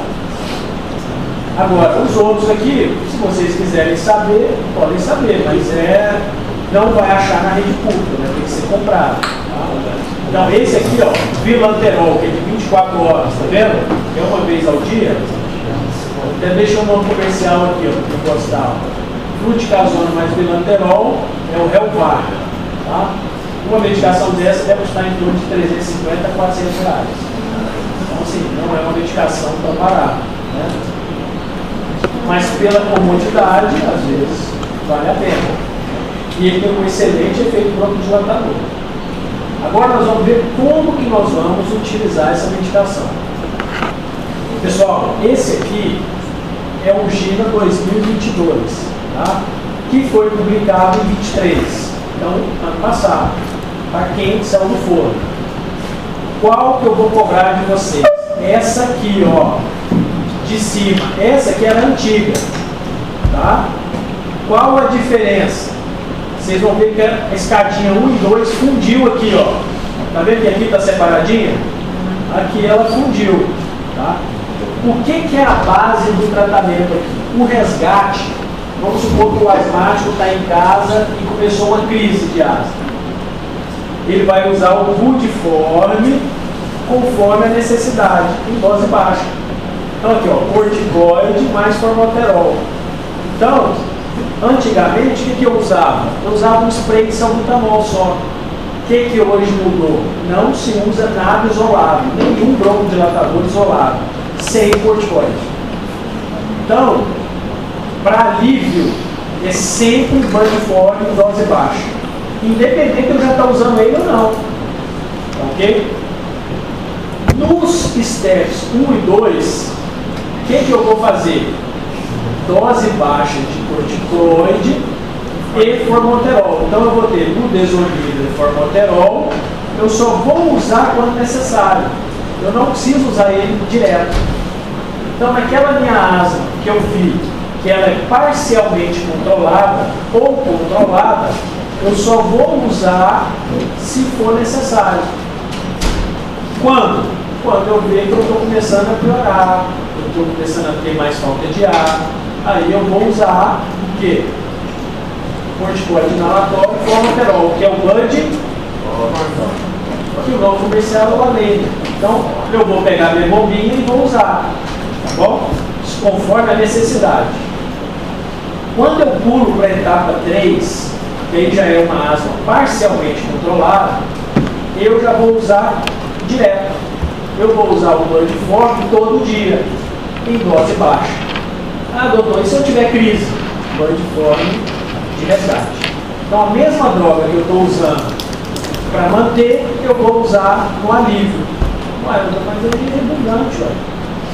Agora, os outros aqui, se vocês quiserem saber, podem saber, mas não vai achar na rede pública, né? Tem que ser comprado. Tá? Então, esse aqui, ó, vilanterol, que é de 24 horas, tá vendo? É uma vez ao dia. Até deixa um nome comercial aqui, ó, que eu gostava. Fluticasona mais vilanterol é o Helvar. Tá? Uma medicação dessa deve custar em torno de 350 a 400 reais. Então, assim, não é uma medicação tão barata. Né? Mas pela comodidade, às vezes, vale a pena. E ele tem um excelente efeito broncodilatador. Agora nós vamos ver como que nós vamos utilizar essa medicação. Pessoal, esse aqui é o GINA 2022, tá? Que foi publicado em 23, então, ano passado, para quem saiu do forno. Qual que eu vou cobrar de vocês? Essa aqui, ó, de cima. Essa aqui era antiga, tá? Qual a diferença? Vocês vão ver que a escadinha 1 e 2 fundiu aqui, ó. Tá vendo que aqui está separadinha? Aqui ela fundiu, tá? O que é a base do tratamento aqui? O resgate. Vamos supor que o asmático está em casa e começou uma crise de asma. Ele vai usar o Budiform conforme a necessidade, em dose baixa. Então aqui, ó, corticoide mais formoterol. Então, antigamente, o que eu usava? Eu usava um spray de salbutamol só. O que hoje mudou? Não se usa nada isolado, nenhum broncodilatador isolado, sem corticoide. Então, para alívio, é sempre Budiform em dose baixa. Independente de eu já estar usando ele ou não. Ok? Nos steps 1 e 2, o que eu vou fazer? dose baixa de corticoide e formoterol. Então eu vou ter budesonida e formoterol, eu só vou usar quando necessário. Eu não preciso usar ele direto. Então naquela minha asma que eu vi que ela é parcialmente controlada ou controlada, eu só vou usar se for necessário. Quando? Quando eu ver que eu estou começando a piorar, eu estou começando a ter mais falta de ar, aí eu vou usar o quê? Corticoide inalatório e formoterol, que é o BUD, que o nome comercial é o Alenia. Então, eu vou pegar minha bombinha e vou usar, tá bom? Conforme a necessidade. Quando eu pulo para a etapa 3, que aí já é uma asma parcialmente controlada, eu já vou usar direto. Eu vou usar o BUD forte todo dia, em dose baixa. Ah, doutor, e se eu tiver crise? BUD forte de resgate. Então, a mesma droga que eu estou usando para manter, eu vou usar no alívio. Ué, mas ele é redundante, ué.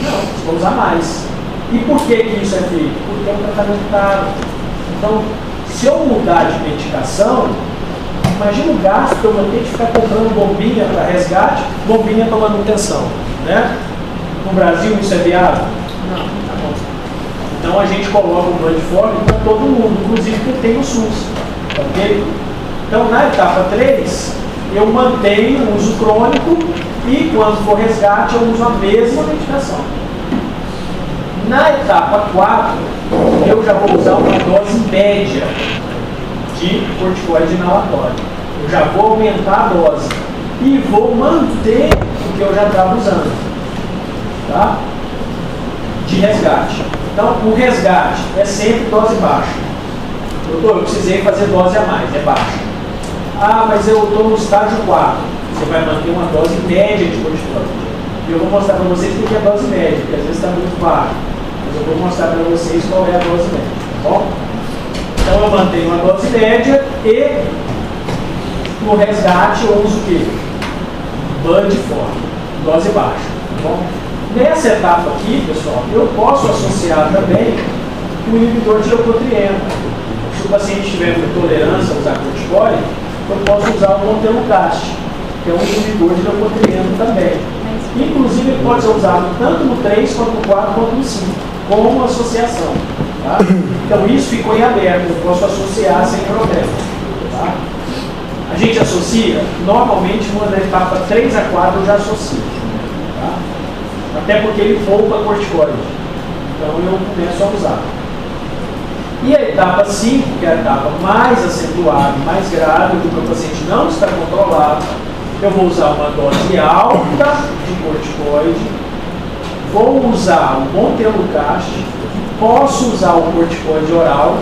Não, vou usar mais. E por que isso é feito? Porque é um tratamento caro. Então, se eu mudar de medicação, imagina o gasto que eu vou ter de ficar comprando bombinha para resgate, bombinha para manutenção, né? No Brasil isso é viável? Não. Tá bom. Então a gente coloca o BUD forte para todo mundo, inclusive quem tem o SUS, ok? Então na etapa 3, eu mantenho o uso crônico e quando for resgate eu uso a mesma medicação. Na etapa 4, eu já vou usar uma dose média de corticoide inalatório. Eu já vou aumentar a dose e vou manter o que eu já estava usando, tá? De resgate. Então, o resgate é sempre dose baixa. Doutor, eu precisei fazer dose a mais, é baixa. Ah, mas eu estou no estágio 4. Você vai manter uma dose média de corticoide. E eu vou mostrar para vocês o que é a dose média, porque às vezes está muito baixa. Mas eu vou mostrar para vocês qual é a dose média, tá bom? Então eu mantenho uma dose média e no resgate eu uso o quê? BUD forte, dose baixa, tá bom? Nessa etapa aqui, pessoal, eu posso associar também o inibidor de leucotrieno. Se o paciente tiver intolerância a usar corticoide, eu posso usar o montelukast, que é um inibidor de leucotrieno também. Inclusive ele pode ser usado tanto no 3, quanto no 4, quanto no 5, como associação. Tá? Então isso ficou em aberto, eu posso associar sem problema. Tá? A gente associa, normalmente na etapa 3 a 4 eu já associo. Tá? Até porque ele poupa corticoide. Então eu começo a usar. E a etapa 5, que é a etapa mais acentuada, mais grave, que o paciente não está controlado, eu vou usar uma dose alta de corticoide, vou usar o montelukast, posso usar o corticoide oral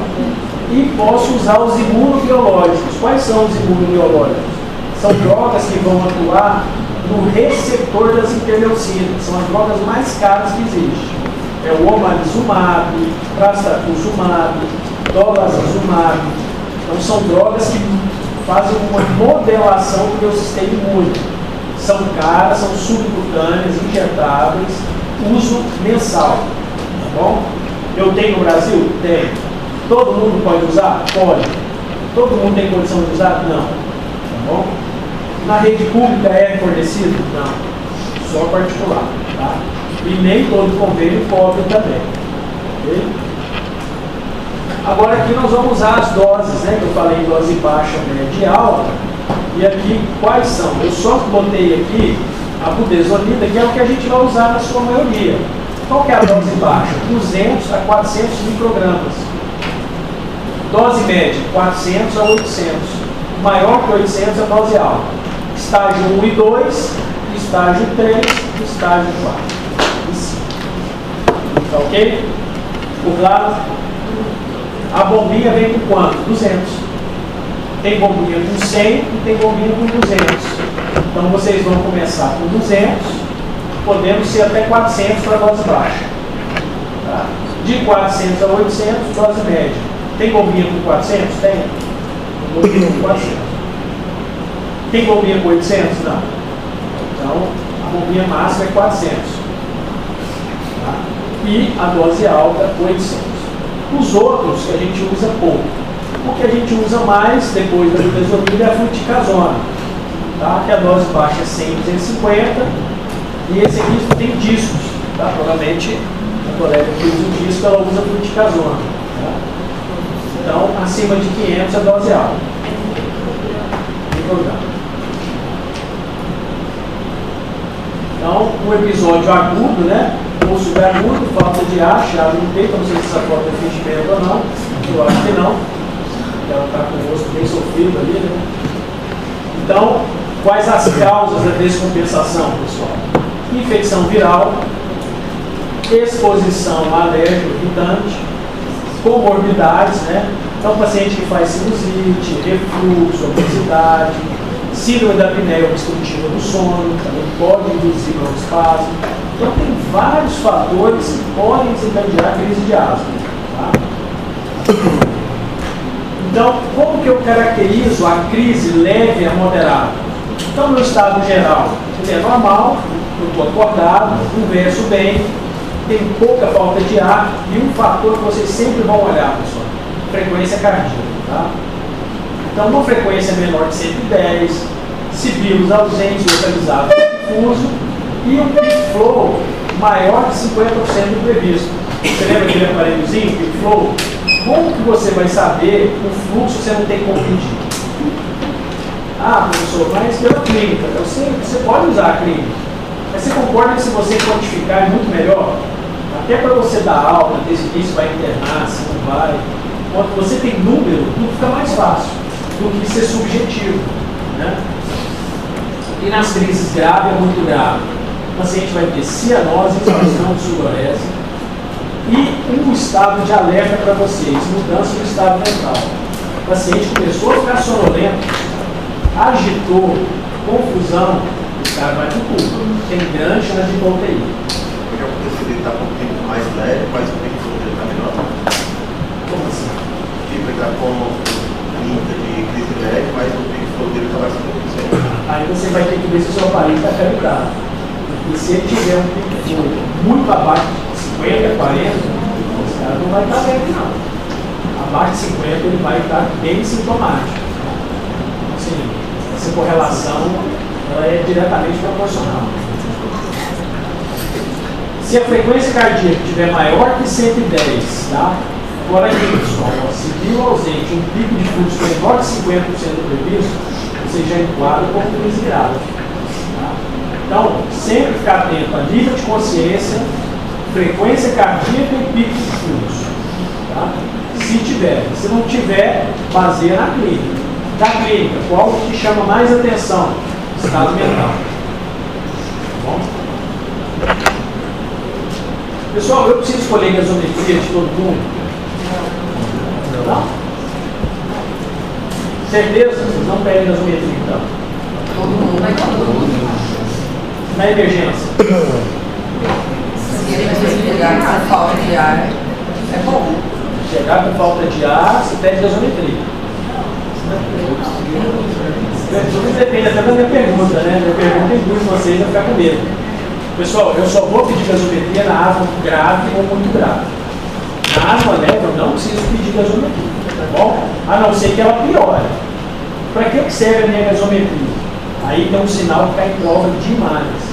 e posso usar os imunobiológicos. Quais são os imunobiológicos? São drogas que vão atuar no receptor das interleucinas. São as drogas mais caras que existem. É o omalizumab, trastuzumab, dolazumab. Então são drogas que fazem uma modelação do meu sistema imune. São caras, são subcutâneas, injetáveis, uso mensal. Tá bom? Eu tenho no Brasil? Tenho. Todo mundo pode usar? Pode. Todo mundo tem condição de usar? Não. Tá bom? Na rede pública é fornecido? Não. Só particular. Tá? E nem todo convênio cobre também. Ok? Agora aqui nós vamos usar as doses, né? Que eu falei dose baixa, média e alta. E aqui quais são? Eu só botei aqui a budesonida, que é o que a gente vai usar na sua maioria. Qual que é a dose baixa? 200 a 400 microgramas. Dose média, 400 a 800. Maior que 800 é a dose alta. Estágio 1 e 2, estágio 3 e estágio 4. E 5. Tá ok? Ficou claro? A bombinha vem com quanto? 200. Tem bombinha com 100 e tem bombinha com 200. Então vocês vão começar com 200, podendo ser até 400 para dose baixa. Tá? De 400 a 800, dose média. Tem bombinha com 400? Tem. Tem bombinha com 400. Tem bombinha com 800? Não. Então, a bombinha máxima é 400. Tá? E a dose alta, 800. Os outros que a gente usa pouco. O que a gente usa mais depois da budesonide é a fluticasona, tá? Que a dose baixa é 100, 250, e esse aqui tem discos, tá? Provavelmente a colega que usa o disco, ela usa a fluticasona, tá? Então, acima de 500 a dose alta. Então, um episódio agudo, né? Ou subagudo, falta de ar, chave no peito, não sei se essa foto é fingimento ou não, eu acho que não. Ela está com o rosto bem sofrido ali, né? Então, quais as causas da descompensação, pessoal? Infecção viral, exposição a alérgico irritante, comorbidades, né? Então, paciente que faz sinusite, refluxo, obesidade, síndrome da apneia obstrutiva do sono, também pode induzir broncoespasmo. Então, tem vários fatores que podem desencadear a crise de asma. Tá? Então, como que eu caracterizo a crise leve a moderada? Então, no estado geral, ele é normal, eu estou acordado, converso bem, tem pouca falta de ar e um fator que vocês sempre vão olhar, pessoal, frequência cardíaca. Tá? Então, uma frequência menor de 110, sibilos ausentes localizados no difuso e um peak flow maior de 50% do previsto. Você lembra aquele aparelhozinho, peak flow? Como que você vai saber o fluxo se você não tem como medir? Ah, professor, mas pela clínica. Você pode usar a clínica. Mas você concorda que se você quantificar é muito melhor? Até para você dar aula, decidir se vai internar, se não vai. Quando você tem número, tudo fica mais fácil do que ser subjetivo. Né? E nas crises graves é muito grave. O paciente vai ter cianose, exaustão de sudorese e um estado de alerta para vocês, mudança no estado mental. O paciente começou a ficar sonolento, agitou, confusão, o cara vai para o público. Tem grande chance de UTI. Pode acontecer de ele estar com o tempo mais leve, mas o tempo dele está menor? Como assim? Tipo, ele está com pinta de crise leve, mas o tempo dele está mais 50%. Aí você vai ter que ver se o seu aparelho está calibrado. E se ele tiver um pico muito abaixo de 50, 40, esse cara não vai estar leve, não. Abaixo de 50 ele vai estar bem sintomático. Assim, essa correlação ela é diretamente proporcional. Se a frequência cardíaca estiver maior que 110, tá? Agora aqui, pessoal, se viu ausente um pico de fluxo menor de 50% do previsto, você já enquadra como crise grave. Tá? Então, sempre ficar atento a nível de consciência, frequência cardíaca e pico de fluxo. Tá? Se tiver. Se não tiver, baseia na clínica. Da clínica, qual que chama mais atenção? Estado mental. Tá bom? Pessoal, eu preciso escolher gasometria de todo mundo? Não? Certeza? Vocês não pedem gasometria, então? Todo mundo vai todo mundo. Na emergência? Se ele precisa chegar com falta de ar, é bom. Chegar com falta de ar, você pede gasometria. Isso depende até da minha pergunta, né? Minha pergunta induz vocês a ficar com medo. Pessoal, eu só vou pedir gasometria na asma grave ou muito grave. Na asma leve, eu não preciso pedir gasometria, tá bom? A não ser que ela piore. Para que serve a minha gasometria? Aí tem um sinal que está em prova demais.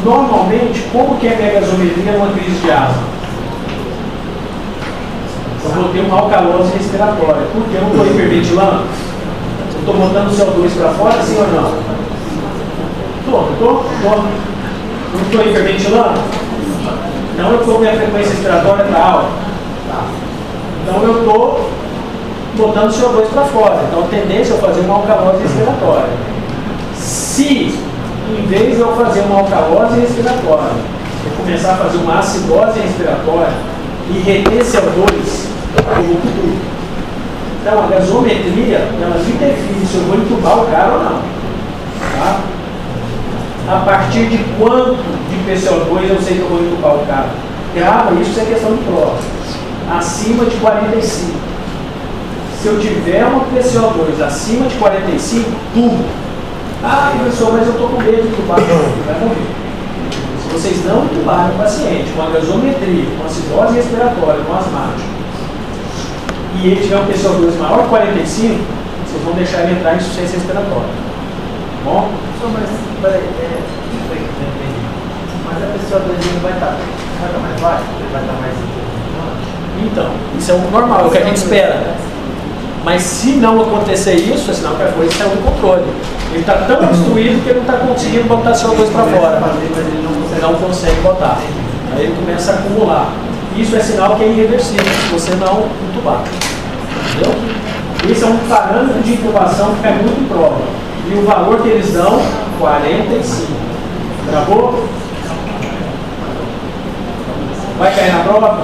Normalmente, como que é a minha gasometria numa crise de asma? Eu vou ter uma alcalose respiratória. Por que eu não estou hiperventilando? Eu estou botando o CO2 para fora, sim ou não? Estou. Não estou hiperventilando? Então eu estou, minha frequência respiratória está alta. Tá. Então eu estou botando o CO2 para fora. Então a tendência é eu fazer uma alcalose respiratória. Se, em vez de eu fazer uma alcalose respiratória, eu começar a fazer uma acidose respiratória e reter CO2, eu vou tudo. Então a gasometria, ela me define se eu vou entubar o cara ou não. Tá? A partir de quanto de PCO2 eu sei que eu vou entubar o cara? Grava isso, é questão de prova. Acima de 45. Se eu tiver uma PCO2 acima de 45, tubo. Ah, professor, mas eu estou com medo de entubar. Vai morrer. Se vocês não entubarem o paciente com a gasometria, com acidose respiratória, com asmático, e ele tiver um PCO2 maior que 45, vocês vão deixar ele entrar em insuficiência respiratória. Tá bom? Mas a pessoa do não vai estar mais baixo, vai estar mais. Então, isso é o normal, é o que a gente espera. Mas se não acontecer isso, é sinal que a coisa saiu do controle. Ele está tão obstruído que ele não está conseguindo botar CO2 para fora. Ele não consegue botar. Aí ele começa a acumular. Isso é sinal que é irreversível, se você não intubar. Entendeu? Esse é um parâmetro de intubação que cai muito em prova. E o valor que eles dão, 45. Gravou? Vai cair na prova?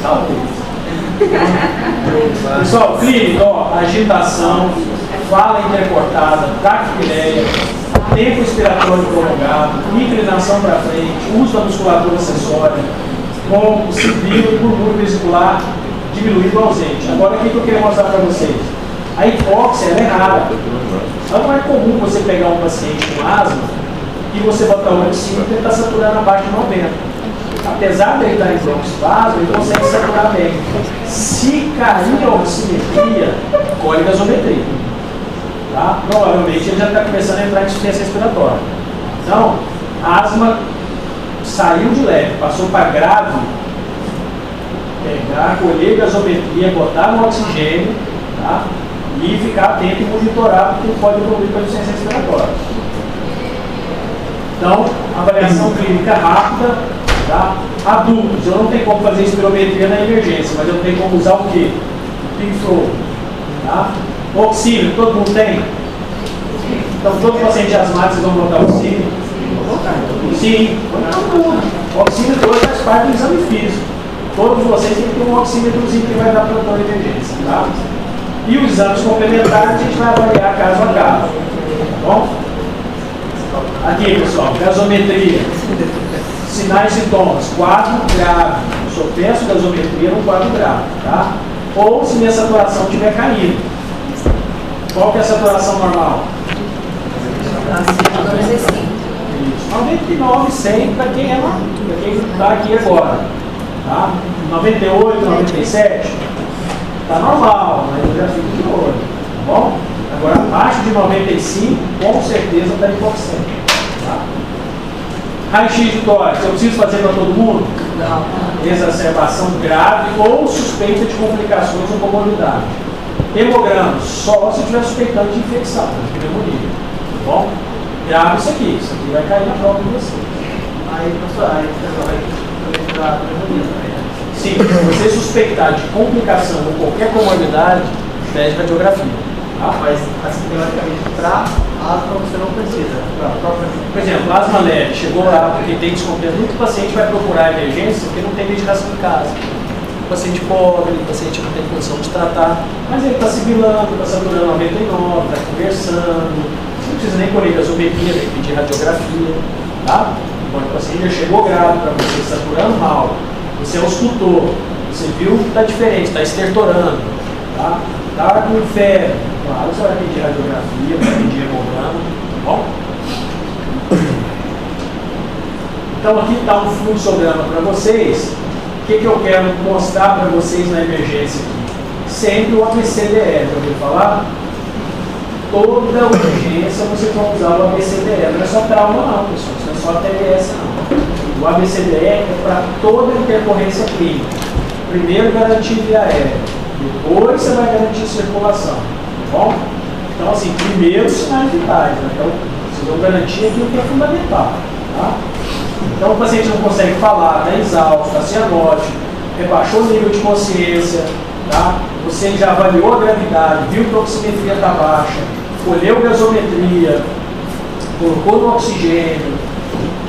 Talvez. Pessoal, clínica, ó, agitação, fala intercortada, taquipineia, tempo expiratório prolongado, inclinação para frente, uso da musculatura acessória, com civil e murmúrio vesicular diminuído ou ausente. Agora, o que eu queria mostrar para vocês? A hipóxia ela é rara. Então, não é comum você pegar um paciente com asma e você botar o oxímetro e tentar saturar abaixo de 90. Apesar de ele estar em broncoespasmo, ele consegue saturar bem. Se cair a oximetria, colhe gasometria. Tá? Provavelmente ele já está começando a entrar em insuficiência respiratória. Então, a asma saiu de leve, passou para grave, pegar, colher gasometria, botar no oxigênio, tá? E ficar atento e monitorar, porque pode evoluir para a insuficiência respiratória. Então, avaliação clínica rápida. Tá? Adultos, eu não tenho como fazer espirometria na emergência, mas eu tenho como usar o quê? Pink flow. Tá? Oxímetro, todo mundo tem? Então, todo paciente asmático vão botar oxímetro? Sim, todo mundo. O oxímetro hoje faz parte do exame físico. Todos vocês têm que ter um oxímetrozinho que vai dar plantão de emergência. Tá? E os exames complementares a gente vai avaliar caso a caso. Tá bom? Aqui, pessoal, gasometria. Sinais e sintomas, quadro grave. Eu só peço gasometria no quadro grave, tá? Ou se minha saturação estiver caindo. Qual que é a saturação normal? 99, 100 para quem está aqui agora. Tá? 98, 97, está normal, mas eu já fico de olho. Tá bom? Agora, abaixo de 95, com certeza está hipoxêmico. Tá? Raio-X de tórax, eu preciso fazer para todo mundo? Não. Exacerbação grave ou suspeita de complicações ou comorbidade. Hemograma, só se estiver suspeitando de infecção, de pneumonia. Tá bom? Grave isso aqui vai cair na prova de vocês. Aí, professor, vai entrar pneumonia também, né? Sim, se você suspeitar de complicação ou qualquer comorbidade, pede radiografia. Ah, mas assim, teoricamente, para asma você não precisa. Por exemplo, asma leve, chegou lá porque tem desconfiança, muito paciente vai procurar emergência porque não tem medicação em casa. O paciente pobre, o paciente não tem condição de tratar, mas ele está sibilando, está saturando 99, está conversando, você não precisa nem colher gasometria, tem que pedir radiografia, tá? Quando o paciente já chegou grave para você, saturando mal, você auscultou, você viu que está diferente, está estertorando, tá? Está com febre, claro, você vai pedir radiografia, vai pedir hemograma, tá bom? Então aqui está um fluxograma para vocês. O que eu quero mostrar para vocês na emergência aqui? Sempre o ABCDE, já ouviu falar? Toda urgência você vai usar o ABCDE, não é só trauma não, pessoal, isso não é só TLS não. O ABCDE é para toda intercorrência clínica. Primeiro garantir via aérea, depois você vai garantir circulação, tá bom? Então assim, primeiro sinais vitais, né? Então vocês vão garantir aquilo que é fundamental, tá? Então o paciente não consegue falar, está exausto, está cianótico, rebaixou o nível de consciência, tá? Você já avaliou a gravidade, viu que a oximetria está baixa, colheu gasometria, colocou no oxigênio,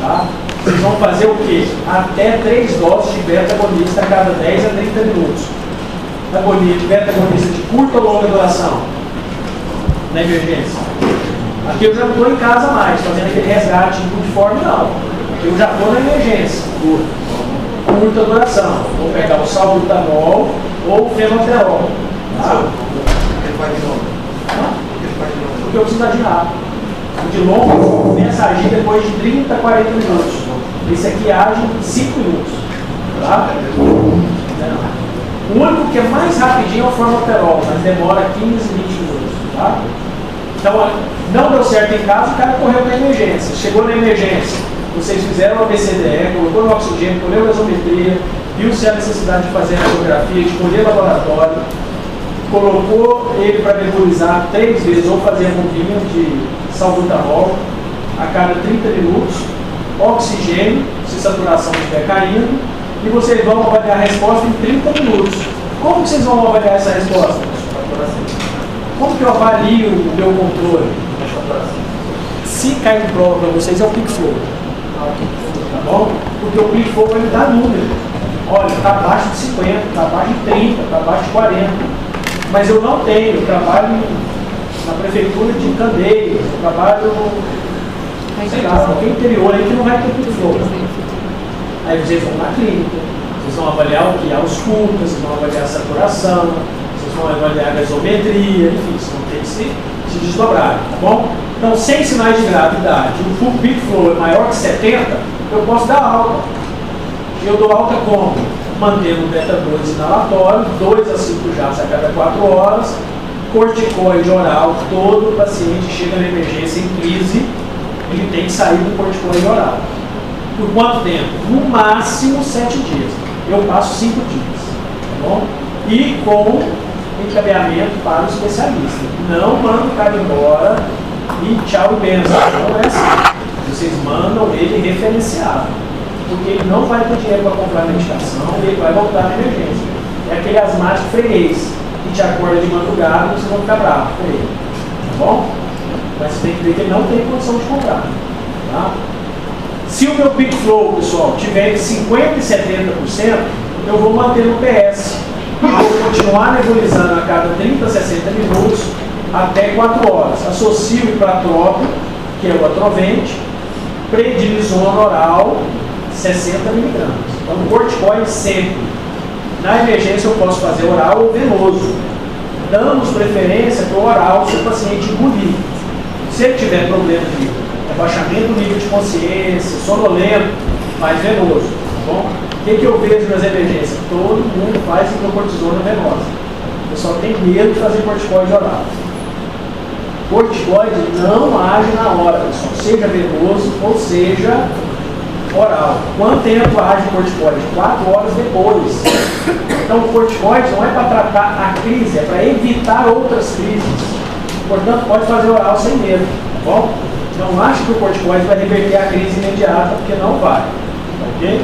tá? Vocês vão fazer o quê? Até 3 doses de beta-agonista a cada 10 a 30 minutos. Beta-agonista de curta ou longa duração na emergência. Aqui eu já não estou em casa mais, fazendo aquele resgate multiforme não. Eu já estou na emergência, curta duração. Vou pegar o salbutamol ou o fenoterol. Tá? Porque eu preciso agir rápido. O de longo começa a agir depois de 30 a 40 minutos. Esse aqui age em 5 minutos. Tá? O único que é mais rapidinho é o formoterol, mas demora 15, 20 minutos. Tá? Então, não deu certo em casa, o cara correu para a emergência. Chegou na emergência, vocês fizeram o BCDE, colocou no oxigênio, colheu a gasometria, viu se há necessidade de fazer a radiografia, de colher laboratório, colocou ele para nebulizar 3 vezes ou fazer a bombinha de salbutamol a cada 30 minutos, oxigênio, se a saturação estiver caindo, e vocês vão avaliar a resposta em 30 minutos. Como que vocês vão avaliar essa resposta? Como que eu avalio o meu controle? Se cai em prova para vocês, é o peak flow. Tá bom? Porque o peak flow vai me dar número. Olha, está abaixo de 50, está abaixo de 30, está abaixo de 40. Mas eu não tenho, eu trabalho na prefeitura de Candeias, eu trabalho, sei lá, no interior aí que não vai ter peak flow. Aí vocês vão na clínica, vocês vão avaliar o que? As curvas, vocês vão avaliar a saturação, vocês vão avaliar a gasometria, enfim, vocês vão ter que se desdobrar, tá bom? Então, sem sinais de gravidade, o peak flow é maior que 70, eu posso dar alta. E eu dou alta como? Mantendo o beta-2 inalatório, 2 a 5 jatos a cada 4 horas, corticoide oral, todo paciente chega na emergência em crise, ele tem que sair do corticoide oral. Por quanto tempo? No máximo 7 dias. Eu passo 5 dias. Tá bom? E com encaminhamento para o especialista. Não mando o cara embora e tchau e benção. Não é assim. Vocês mandam ele referenciado. Porque ele não vai ter dinheiro para comprar a medicação e ele vai voltar na emergência. É aquele asmático freguês que te acorda de madrugada e vocês vão ficar bravos com ele. Tá bom? Mas você tem que ver que ele não tem condição de comprar. Tá? Se o meu peak flow, pessoal, tiver entre 50% e 70%, eu vou manter no PS. E vou continuar nebulizando a cada 30 a 60 minutos até 4 horas. Associo o ipratrópico, que é o atrovente, prednisona oral, 60 mg. Então, corticoide sempre. Na emergência, eu posso fazer oral ou venoso. Damos preferência para o oral se o paciente engolir. Se ele tiver problema de abaixamento do nível de consciência, sonolento, mais venoso, tá bom? O que eu vejo nas emergências? Todo mundo faz hidrocortisona venosa. O pessoal tem medo de fazer corticoide oral. Corticoide não age na hora, pessoal, seja venoso ou seja oral. Quanto tempo age o corticoide? 4 horas depois. Então o corticoide não é para tratar a crise, é para evitar outras crises. Portanto, pode fazer oral sem medo, tá bom? Não acho que o corticoide vai reverter a crise imediata, porque não vai. Ok?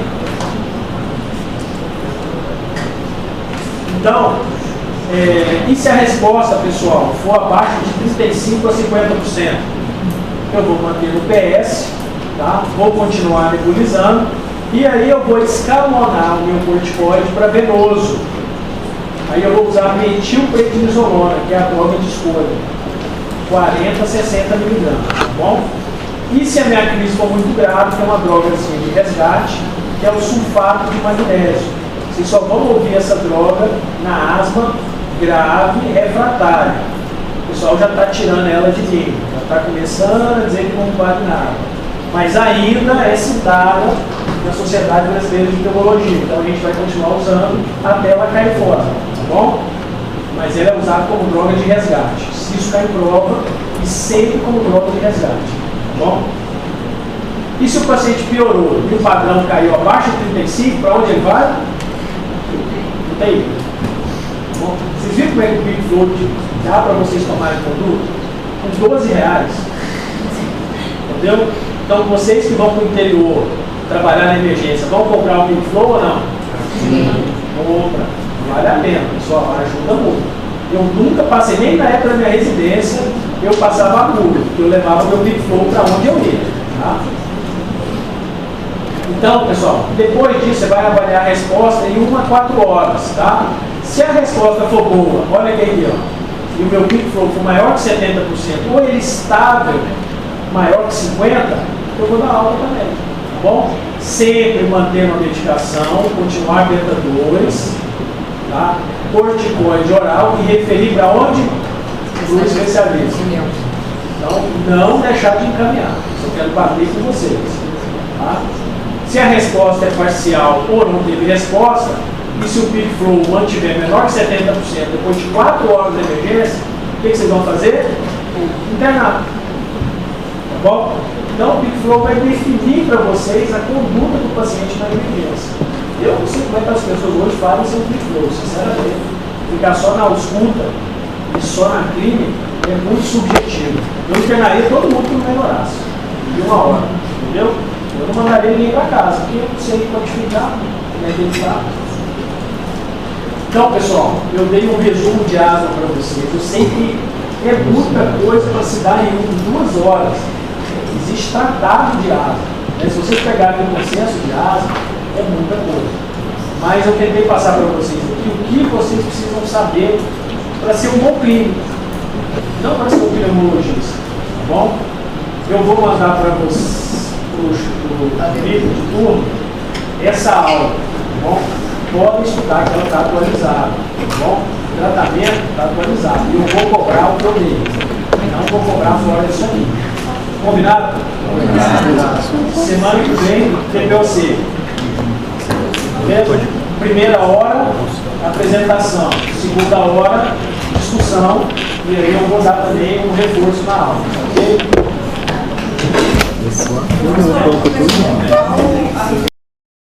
Então, e se a resposta, pessoal, for abaixo de 35% a 50%? Eu vou manter no PS, tá? Vou continuar nebulizando, e aí eu vou escalonar o meu corticoide para venoso. Aí eu vou usar metilprednisolona, que é a droga de escolha. 40 a 60 mg, tá bom? E se a minha crise for muito grave, tem uma droga assim, de resgate, que é o sulfato de magnésio. Vocês só vão ouvir essa droga na asma grave e refratária. O pessoal já está tirando ela de mim, já está começando a dizer que não vale nada. Mas ainda é citada na Sociedade Brasileira de Pneumologia, então a gente vai continuar usando até ela cair fora, tá bom? Mas ela é usada como droga de resgate. Se isso cai em prova, e sempre como droga de resgate. Tá bom? E se o paciente piorou e o padrão caiu abaixo de 35, para onde ele vai? UTI. Tá bom? Vocês viram como é que o Big Flow dá para vocês tomarem produto? Com R$12. Entendeu? Então vocês que vão para o interior trabalhar na emergência, vão comprar o Big Flow ou não? Sim. Compra. Vale a pena, pessoal, ajuda muito. Eu nunca passei, nem na época da minha residência, eu passava agulha, porque eu levava o meu Big Flow para onde eu ia. Tá? Então, pessoal, depois disso você vai avaliar a resposta em 1 a 4 horas. Tá? Se a resposta for boa, olha aqui, ó, e o meu Big Flow for maior que 70%, ou ele estável, maior que 50%, eu vou dar alta também. Tá bom? Sempre mantendo a medicação, continuar beta-2, tá? Corticoide oral e referir para onde? Para o especialista. Então, não deixar de encaminhar. Só quero bater com vocês. Tá? Se a resposta é parcial ou não teve resposta, e se o peak flow mantiver menor que 70% depois de 4 horas de emergência, o que vocês vão fazer? Internar. Tá bom? Então, o peak flow vai definir para vocês a conduta do paciente na emergência. Eu não sei como é que as pessoas hoje falam sem peak flow, sinceramente. Ficar só na ausculta e só na clínica é muito subjetivo. Eu internaria todo mundo que não melhorasse, de 1 hora, entendeu? Eu não mandaria ninguém para casa, porque eu não sei quantificar, como é que ele está. Então, pessoal, eu dei um resumo de asma para vocês. Eu sei que é muita coisa para se dar em 2 horas. Existe tratado de asma. Né? Se vocês pegarem o consenso de asma, é muita coisa. Mas eu tentei passar para vocês aqui o que vocês precisam saber para ser um bom clínico, não para ser um pneumologista, tá bom? Eu vou mandar para vocês, o livro de turno, essa aula, tá bom? Podem estudar que ela está atualizada, tá bom? O tratamento está atualizado. E eu vou cobrar o que eu dei. Não vou cobrar fora disso aqui. Combinado? Combinado. Semana que vem, TPOC. Beleza? Primeira hora, apresentação. Segunda hora, discussão. E aí eu vou dar também um reforço na aula. Ok?